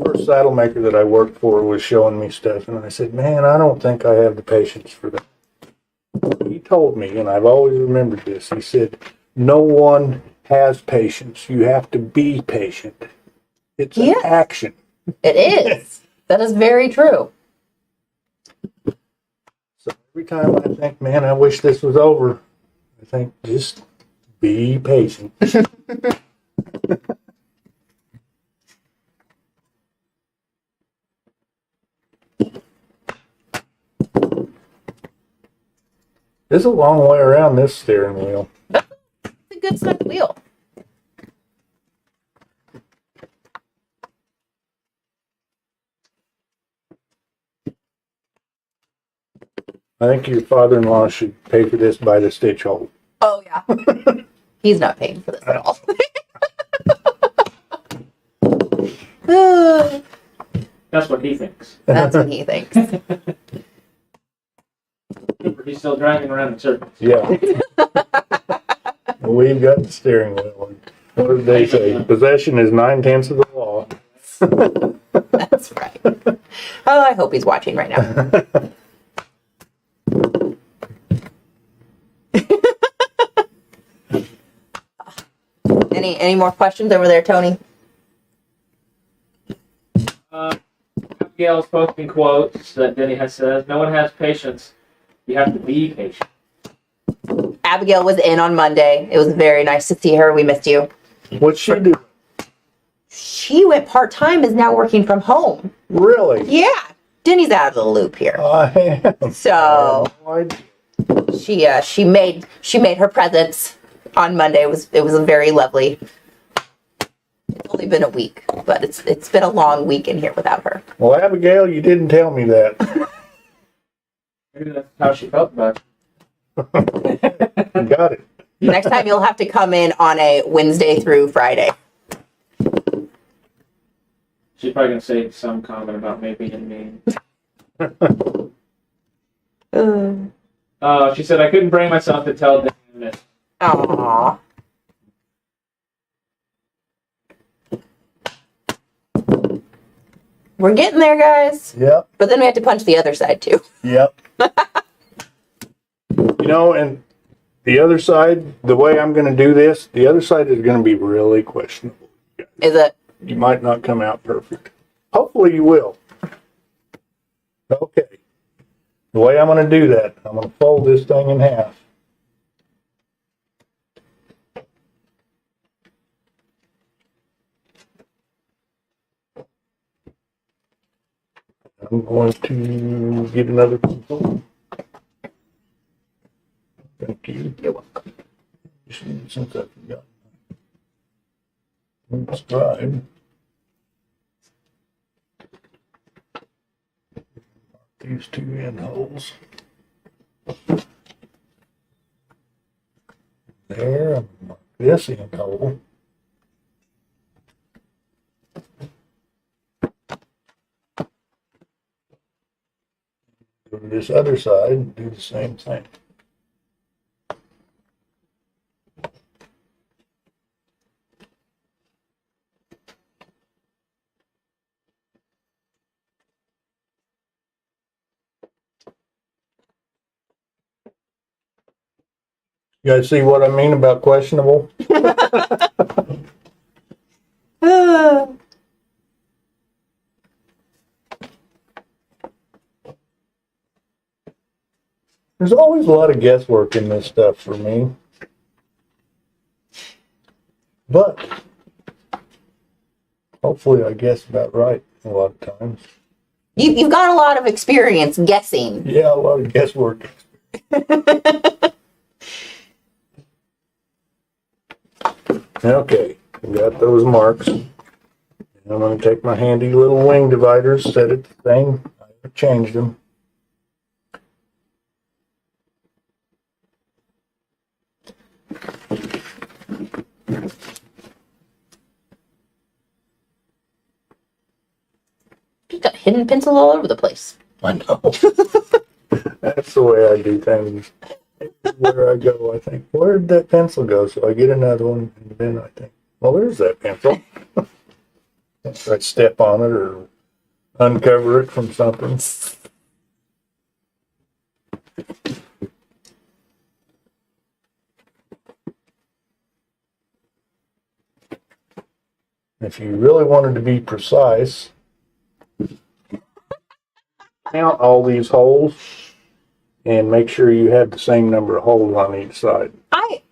first saddle maker that I worked for was showing me stuff, and I said, man, I don't think I have the patience for that. He told me, and I've always remembered this, he said, no one has patience. You have to be patient. It's an action. It is. That is very true. So every time I think, man, I wish this was over, I think, just be patient. There's a long way around this steering wheel. It's a good sized wheel. I think your father-in-law should pay for this by the stitch hole. Oh yeah. He's not paying for this at all. That's what he thinks. That's what he thinks. He's still driving around in circles. Yeah. We've got the steering wheel. What did they say? Possession is 9/10 of the law. That's right. Oh, I hope he's watching right now. Any more questions over there, Tony? Abigail's posting quotes that Denny has said. No one has patience. You have to be patient. Abigail was in on Monday. It was very nice to see her. We missed you. What's she do? She went part-time, is now working from home. Really? Yeah. Denny's out of the loop here. I am. So I have no idea. she made her presence on Monday. It was very lovely. It's only been a week, but it's been a long week in here without her. Well, Abigail, you didn't tell me that. Maybe that's how she felt about it. Got it. Next time you'll have to come in on a Wednesday through Friday. She's probably going to say some comment about me being mean. She said, I couldn't bring myself to tell Denny I missed him. Aww. We're getting there, guys. Yep. But then we have to punch the other side, too. Yep. And the other side, the way I'm going to do this, the other side is going to be really questionable. Is it? You might not come out perfect. Hopefully you will. Okay. The way I'm going to do that, I'm going to fold this thing in half. I'm going to get another pencil. Thank you. You're welcome. Since I forgot. Let's try. These two end holes. There, I'm gonna mark this end hole. Go to this other side and do the same thing. You guys see what I mean about questionable? There's always a lot of guesswork in this stuff for me. But hopefully I guess about right a lot of times. You've got a lot of experience guessing. Yeah, a lot of guesswork. Okay, we got those marks. And I'm going to take my handy little wing dividers, set it the same. I changed them. You've got hidden pencils all over the place. I know. That's the way I do things. Where I go, I think, where did that pencil go? So I get another one, and then I think, well, there's that pencil. After I step on it or uncover it from something. If you really wanted to be precise, count all these holes and make sure you have the same number of holes on each side.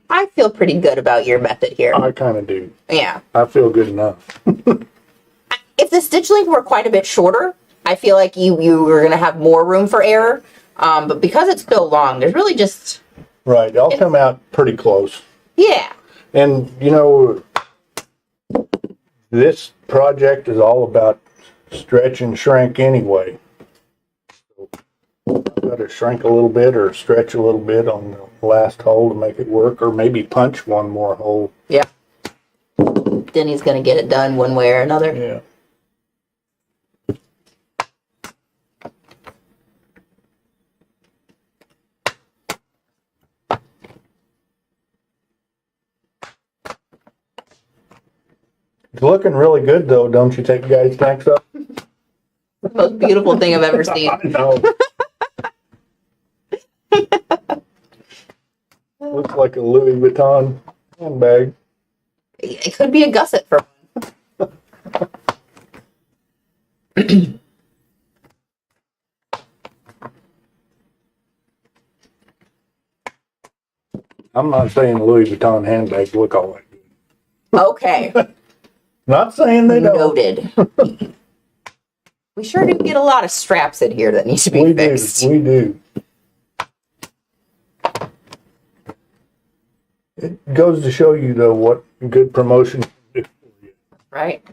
I feel pretty good about your method here. I kind of do. Yeah. I feel good enough. If the stitch length were quite a bit shorter, I feel like you were going to have more room for error. But because it's so long, there's really just... Right. I'll come out pretty close. Yeah. And, you know, this project is all about stretch and shrink anyway. So I've got to shrink a little bit or stretch a little bit on the last hole to make it work, or maybe punch one more hole. Yeah. Denny's gonna get it done one way or another. Yeah. It's looking really good, though. Don't you think, guys? Thanks up. The most beautiful thing I've ever seen. I know. Looks like a Louis Vuitton handbag. It could be a gusset for one. I'm not saying Louis Vuitton handbags look all that good. Okay. Not saying they don't. Noted. We sure do get a lot of straps in here that need to be We fixed. do. We do. It goes to show you, though, what good promotion can do for you. Right?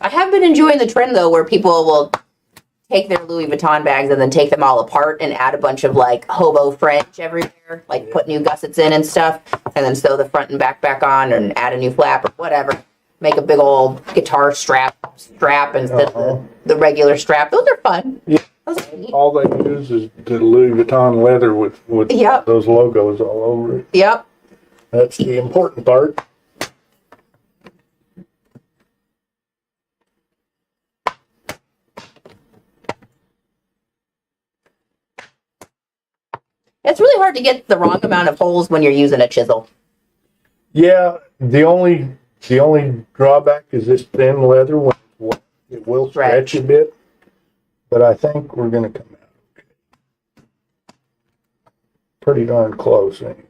I have been enjoying the trend, though, where people will take their Louis Vuitton bags and then take them all apart and add a bunch of, like, hobo French everywhere, like put new gussets in and stuff, and then sew the front and back on and add a new flap or whatever. Make a big old guitar strap instead of the regular strap. Those are fun. Yeah. Those are neat. All they use is the Louis Vuitton leather with Yep. those logos all over it. Yep. That's the important part. It's really hard to get the wrong amount of holes when you're using a chisel. Yeah, the only drawback is this thin leather. When it's wet, it will stretch a bit, but I think we're going to come out okay. Pretty darn close, anyway.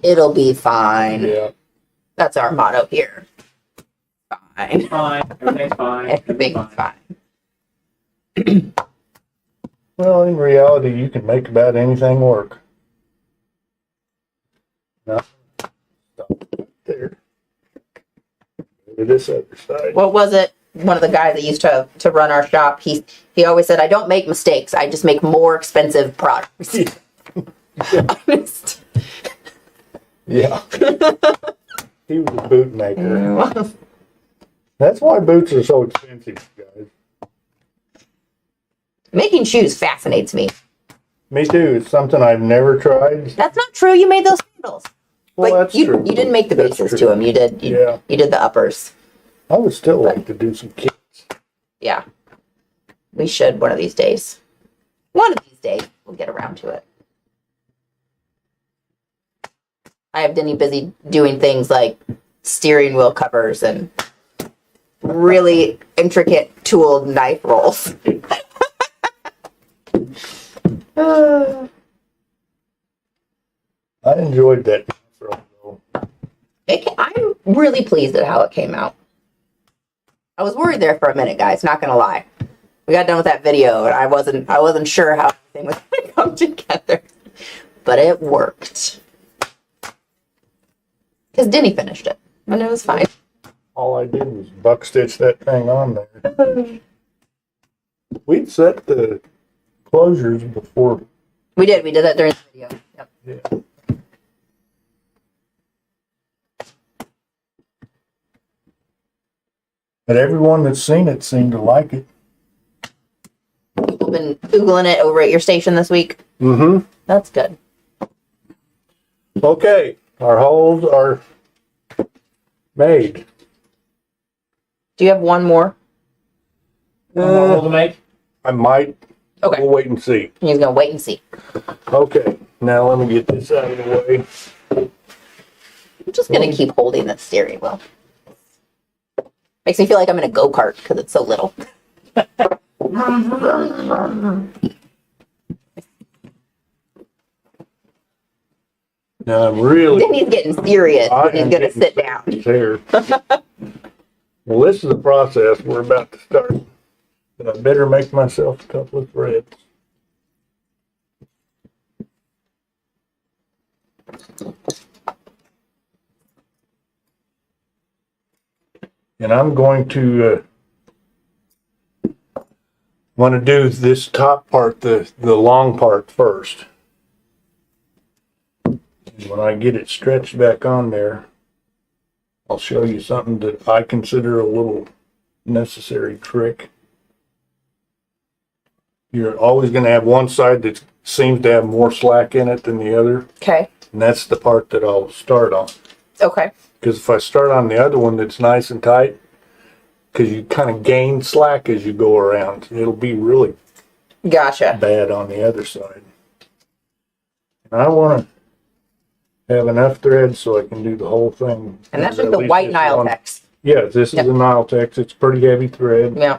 It'll be fine. Yeah. That's our motto here. Fine. Fine. Everything's fine. Everything's fine. Well, in reality, you can make about anything work. Now, stop there. Go to this other side. What was it? One of the guys that used to run our shop, he always said, I don't make mistakes. I just make more expensive products. Honest. Yeah. He was a boot maker. That's why boots are so expensive, guys. Making shoes fascinates me. Me too. It's something I've never tried. That's not true. You made those sandals. Well, But that's you true. You didn't make the That's bases true. to them. You did. You did the uppers. I would still like to do some kits. Yeah. We should one of these days. One of these days, we'll get around to it. I have Denny busy doing things like steering wheel covers and really intricate tooled knife rolls. I enjoyed that. I'm really pleased at how it came out. I was worried there for a minute, guys, not gonna lie. We got done with that video and I wasn't sure how everything was gonna come together. But it worked. Because Denny finished it. And it was fine. All I did was buck stitch that thing on there. We'd set the closures before. We did that during the video. Yep. Yeah. But everyone that's seen it seemed to like it. People been Googling it over at your station this week. Mm-hmm. That's good. Okay, our holes are made. Do you have one more? One more hole to make? I might. Okay. We'll wait and see. He's gonna wait and see. Okay, now let me get this out of the way. I'm just gonna keep holding the steering wheel. Makes me feel like I'm in a go-kart because it's so little. Now I'm really. Then he's getting serious. I He's am gonna getting sit down. Here. Well, this is the process we're about to start. But I better make myself a couple of threads. And I'm going to want to do this top part, the long part first. And when I get it stretched back on there, I'll show you something that I consider a little necessary trick. You're always going to have one side that seems to have more slack in it than the other. Okay. And that's the part that I'll start on. Okay. Because if I start on the other one that's nice and tight, because you kind of gain slack as you go around, it'll be really Gotcha. bad on the other side. And I want to have enough thread so I can do the whole thing. And that's At just the least white this Nile one. text. Yeah, this is a Nile text. It's pretty heavy thread, Yeah.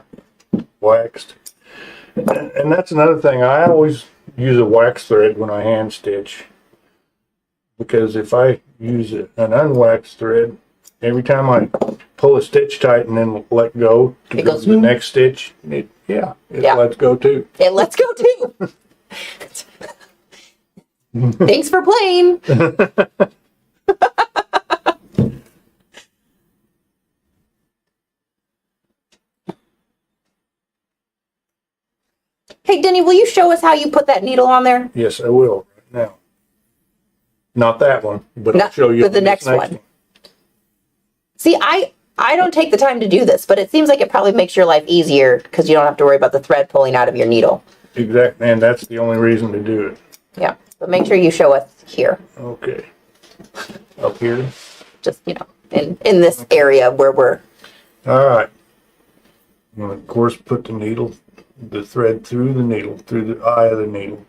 waxed. And that's another thing. I always use a wax thread when I hand stitch. Because if I use an unwaxed thread, every time I pull a stitch tight and then let go to It go goes, to the next stitch, it lets go too. It lets go too. Thanks for playing. Hey, Denny, will you show us how you put that needle on there? Yes, I will right now. Not that one, but I'll Not- show you but the on this next one. See, I don't take the time to do this, but it seems like it probably makes your life easier because you don't have to worry about the thread pulling out of your needle. Exactly, and that's the only reason to do it. Yeah, but make sure you show us here, Okay. Up here. just, in this area where we're, All right. And of course, put the thread through the eye of the needle.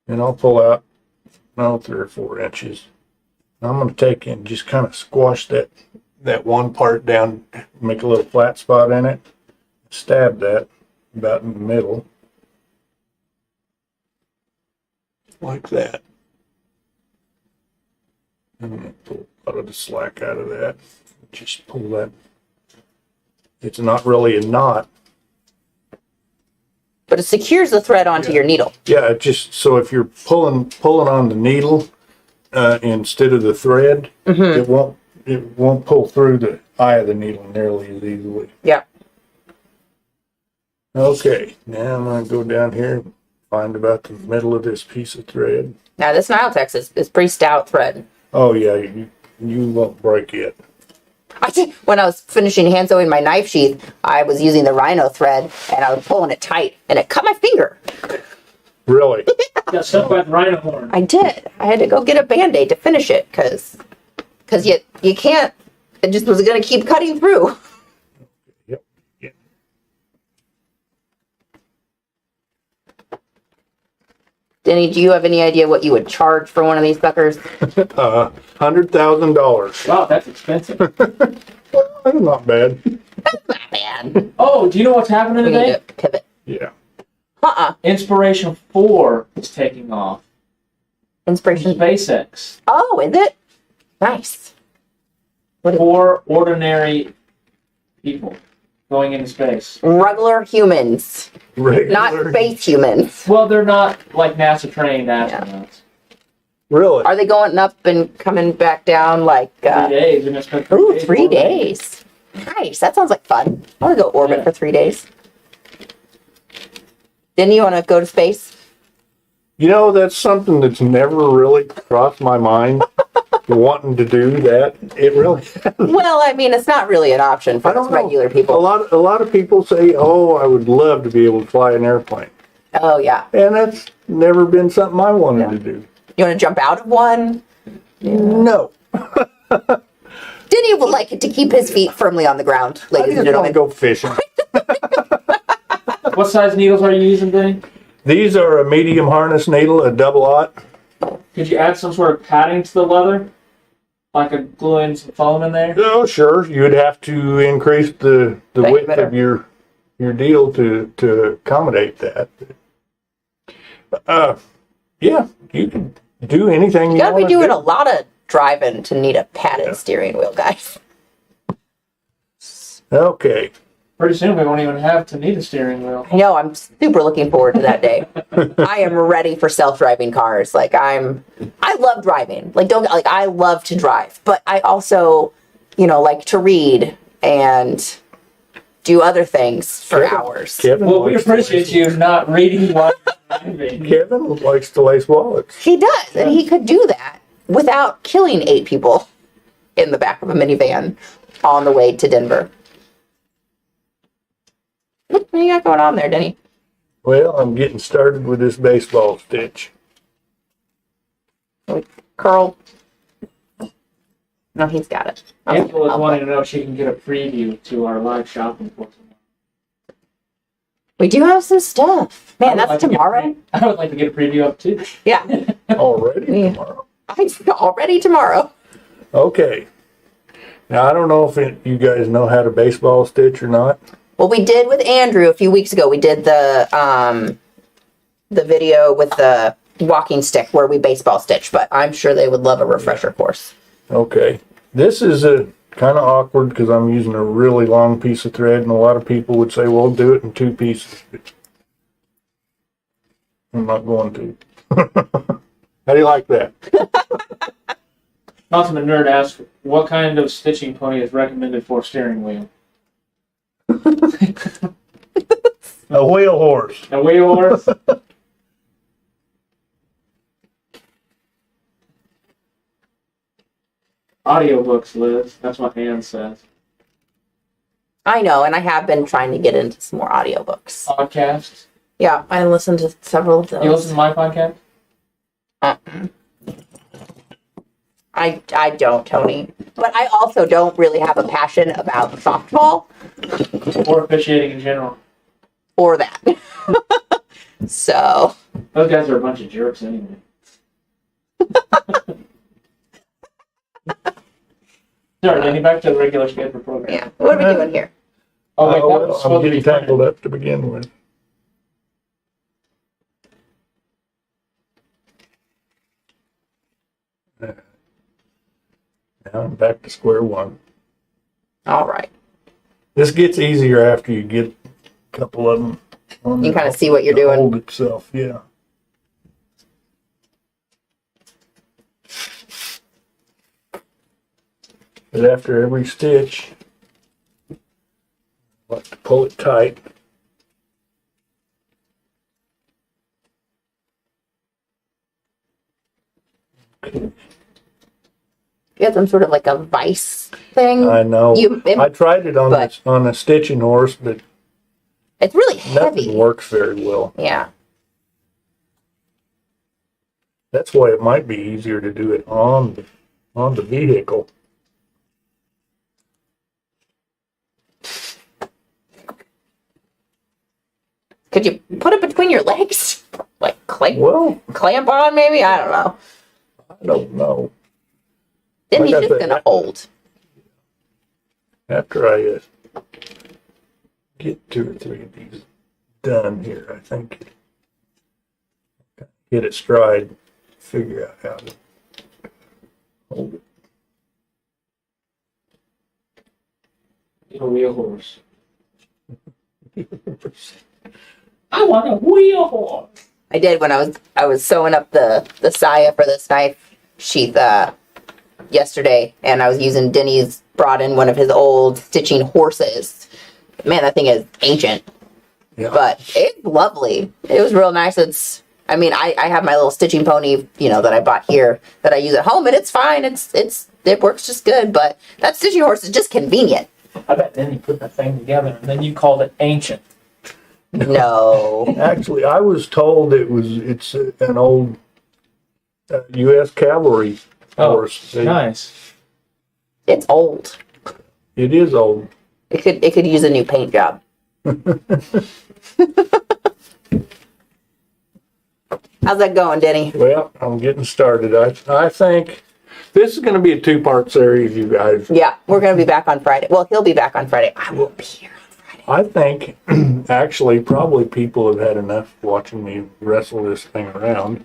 And I'll pull out, 3 or 4 inches. I'm going to take and just kind of squash that one part down, make a little flat spot in it, stab that about in the middle, like that. I'm going to pull a lot of the slack out of that. Just pull that. It's not really a knot. but it secures the thread onto your needle. Yeah, it just so if you're pulling on the needle instead of the thread, it won't pull through the eye of the needle nearly as easily. Yeah. Okay, now I'm gonna go down here and find about the middle of this piece of thread. Now this Nile text is pretty stout thread. Oh yeah, you won't break it. When I was finishing hand sewing my knife sheath, I was using the rhino thread and I was pulling it tight and it cut my finger. Really? Got stuck by the rhino horn. I did. I had to go get a Band-Aid to finish it because you can't, it just was going to keep cutting through. Yep. Yeah. Denny, do you have any idea what you would charge for one of these suckers? $100,000. Wow, that's expensive. That's not bad. Not bad. Oh, do you know what's happening We need today? to pivot. Yeah. Inspiration 4 is taking off. Inspiration. SpaceX. Oh, is it? Nice. What is 4 ordinary people going into space. regular humans, Regular. not space humans. Well, they're not like NASA trained astronauts. Really? Are they going up and coming back down like 3 days. They're gonna spend 3 ooh, days. 3 orbiting. days. Nice. That sounds like fun. I want to go orbit Yeah. for 3 days. Didn't you want to go to space? You know, that's something that's never really crossed my mind, wanting to do that. It really Well, I mean, it's not really an option for I don't us know. regular A people. lot of people say, "Oh, I would love to be able to fly an airplane," Oh, yeah. and that's never been something I wanted to do. You want to jump out of one? No, Denny would like it to keep his feet firmly on the ground, I ladies and just want to gentlemen. go fishing. What size needles are you using, Denny? These are a medium harness needle, a double-aught. Could you add some sort of padding to the leather? Like a gluing some foam in there? Oh, sure. You'd have to increase the Make width better. of your deal to accommodate that. Yeah, you can do anything You you gotta want be to doing do. a lot of driving to need a padded steering wheel, guys. Okay, Pretty soon we won't even have to need a steering wheel. I know, I'm super looking forward to that day. I am ready for self-driving cars. Like I love driving. I love to drive, but I also, like to read and do other things for hours. Kevin Well, we likes to appreciate lace- you not reading while you're driving. Kevin likes to lace wallets. He does, and he could do that without killing 8 people in the back of a minivan on the way to Denver. What you got going on there, Denny? Well, I'm getting started with this baseball stitch. Curl. No, he's got it. Angela is wanting to know if she can get a preview to our live shopping for tomorrow. We do have some stuff. Man, that's tomorrow? I would like to get a preview up too. Yeah. Already Yeah. tomorrow. Already tomorrow. Okay. Now, I don't know if you guys know how to baseball stitch or not. Well, we did with Andrew a few weeks ago. We did the video with the walking stick where we baseball stitch, but I'm sure they would love a refresher course. Okay. This is a kind of awkward because I'm using a really long piece of thread, and a lot of people would say, well, do it in 2 pieces. I'm not going to. How do you like that? Ultimate Nerd asks, what kind of stitching pony is recommended for steering wheel? A wheel horse. A wheel horse? Audiobooks, Liz. That's what Ann says. I know, and I have been trying to get into some more audiobooks. Podcasts. Yeah, I listened to several of those. You listen to my podcast? I don't, Tony. But I also don't really have a passion about softball Or officiating in general. or that. So, Those guys are a bunch of jerks anyway. Sorry, Danny, back to the regular schedule program. yeah. What are we doing here? Oh, wait, that was I'm supposed to be getting tangled fun. up to begin with. Now I'm back to square one. All right. This gets easier after you get a couple of them. On You the- kind of see what you're the doing. Hold itself, yeah. But after every stitch, I like to pull it tight. Okay. You have some sort of like a vice thing. I know. it- I tried it on but- on a stitching horse, but It's really nothing heavy. works very well. Yeah. That's why it might be easier to do it on the vehicle. Could you put it between your legs? Like Well, clamp on maybe? I don't know. I don't know. Then he's Like I just said, gonna hold. After I get 2 or 3 of these done here, I think hit it stride, figure out how to hold it. A wheel horse. I want a wheel horse. I did when I was sewing up the saya for this knife sheath yesterday, and I was using Denny's brought in one of his old stitching horses. Man, that thing is ancient, Yeah. but it's lovely. It was real nice. I have my little stitching pony, that I bought here that I use at home, and it's fine. It works just good. But that stitching horse is just convenient. I bet then you put that thing together and then you called it ancient. No, Actually, I was told it's an old U.S. cavalry horse. Nice. it's old. It is old. It could use a new paint job. How's that going, Denny? Well, I'm getting started. I think this is going to be a 2-part series, you guys. Yeah, we're gonna be back on Friday. Well, he'll be back on Friday. I won't be here on Friday. I think, actually, probably people have had enough watching me wrestle this thing around.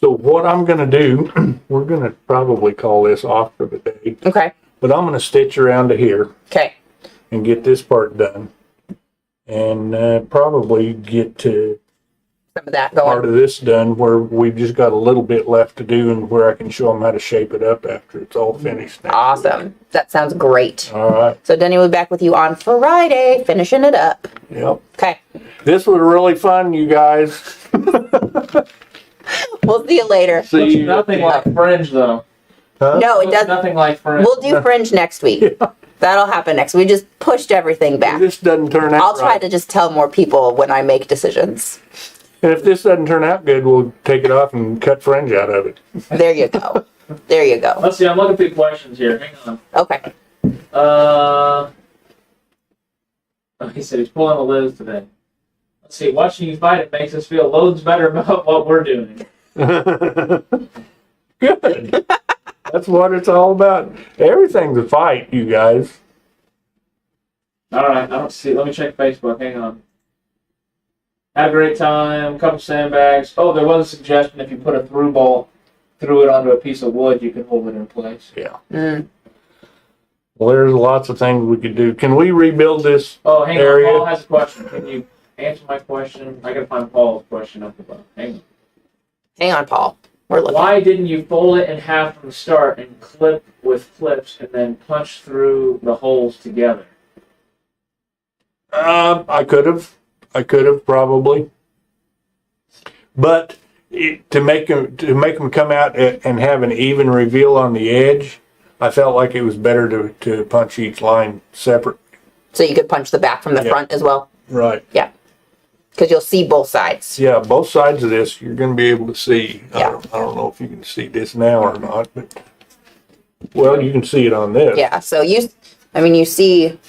So what I'm going to do, we're going to probably call this off for the day, Okay. but I'm going to stitch around to here, Okay. and get this part done. And probably get to Some of that part going. of this done where we've just got a little bit left to do and where I can show them how to shape it up after it's all finished. next Awesome. That sounds great. week. All right. So Denny will be back with you on Friday, finishing it up. Yep. Okay. This was really fun, you guys. We'll see you later. See Looks you. nothing like Fringe, though. Huh? No, it Looks doesn't. nothing like Fringe. We'll do Fringe next week. That'll happen next. We just pushed everything If back. this doesn't turn out I'll try right, to just tell more people when I make decisions. and if this doesn't turn out good, we'll take it off and cut fringe out of it. There you go. There you go. Let's see, I'm looking through questions here. Hang on. Okay. Oh, he said he's pulling a Liz today. Let's see, watching you fight it makes us feel loads better about what we're doing. Good. That's what it's all about. Everything's a fight, you guys. All right, I don't see. Let me check Facebook. Hang on. Had a great time. Couple sandbags. Oh, there was a suggestion if you put a through ball through it onto a piece of wood, you can hold it in place. Yeah. Mm. Well, there's lots of things we could do. Can we rebuild this? Oh, hang Area. on. Paul has a question. Can you answer my question? I gotta find Paul's question up above. Hang on. Hang on, Paul. We're looking. Why didn't you fold it in half from the start and clip with clips and then punch through the holes together? I could have probably, but to make them come out and have an even reveal on the edge, I felt like it was better to punch each line separate. So you could punch the back from the Yeah. front as well? Right. Yeah. Because you'll see both sides. Yeah, both sides of this you're going to be able to see. Yeah. I don't know if you can see this now or not, but well, you can see it on this. Yeah. So you see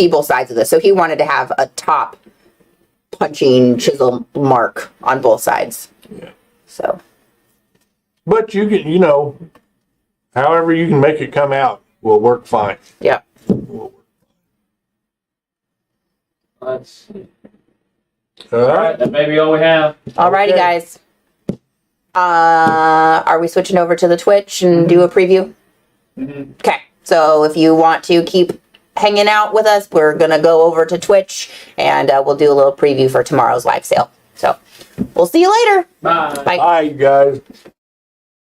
both sides of this. So he wanted to have a top punching chisel mark on both sides. Yeah. So But you can, however you can make it come out will work fine. yeah. Will work. Let's see. All All right, right. that may be all we have. Alrighty, Okay. guys. Are we switching over to the Twitch and do a preview? Mm-hmm. Okay. So if you want to keep hanging out with us, we're gonna go over to Twitch and we'll do a little preview for tomorrow's live sale. So we'll see you later. Bye. Bye. Bye, guys.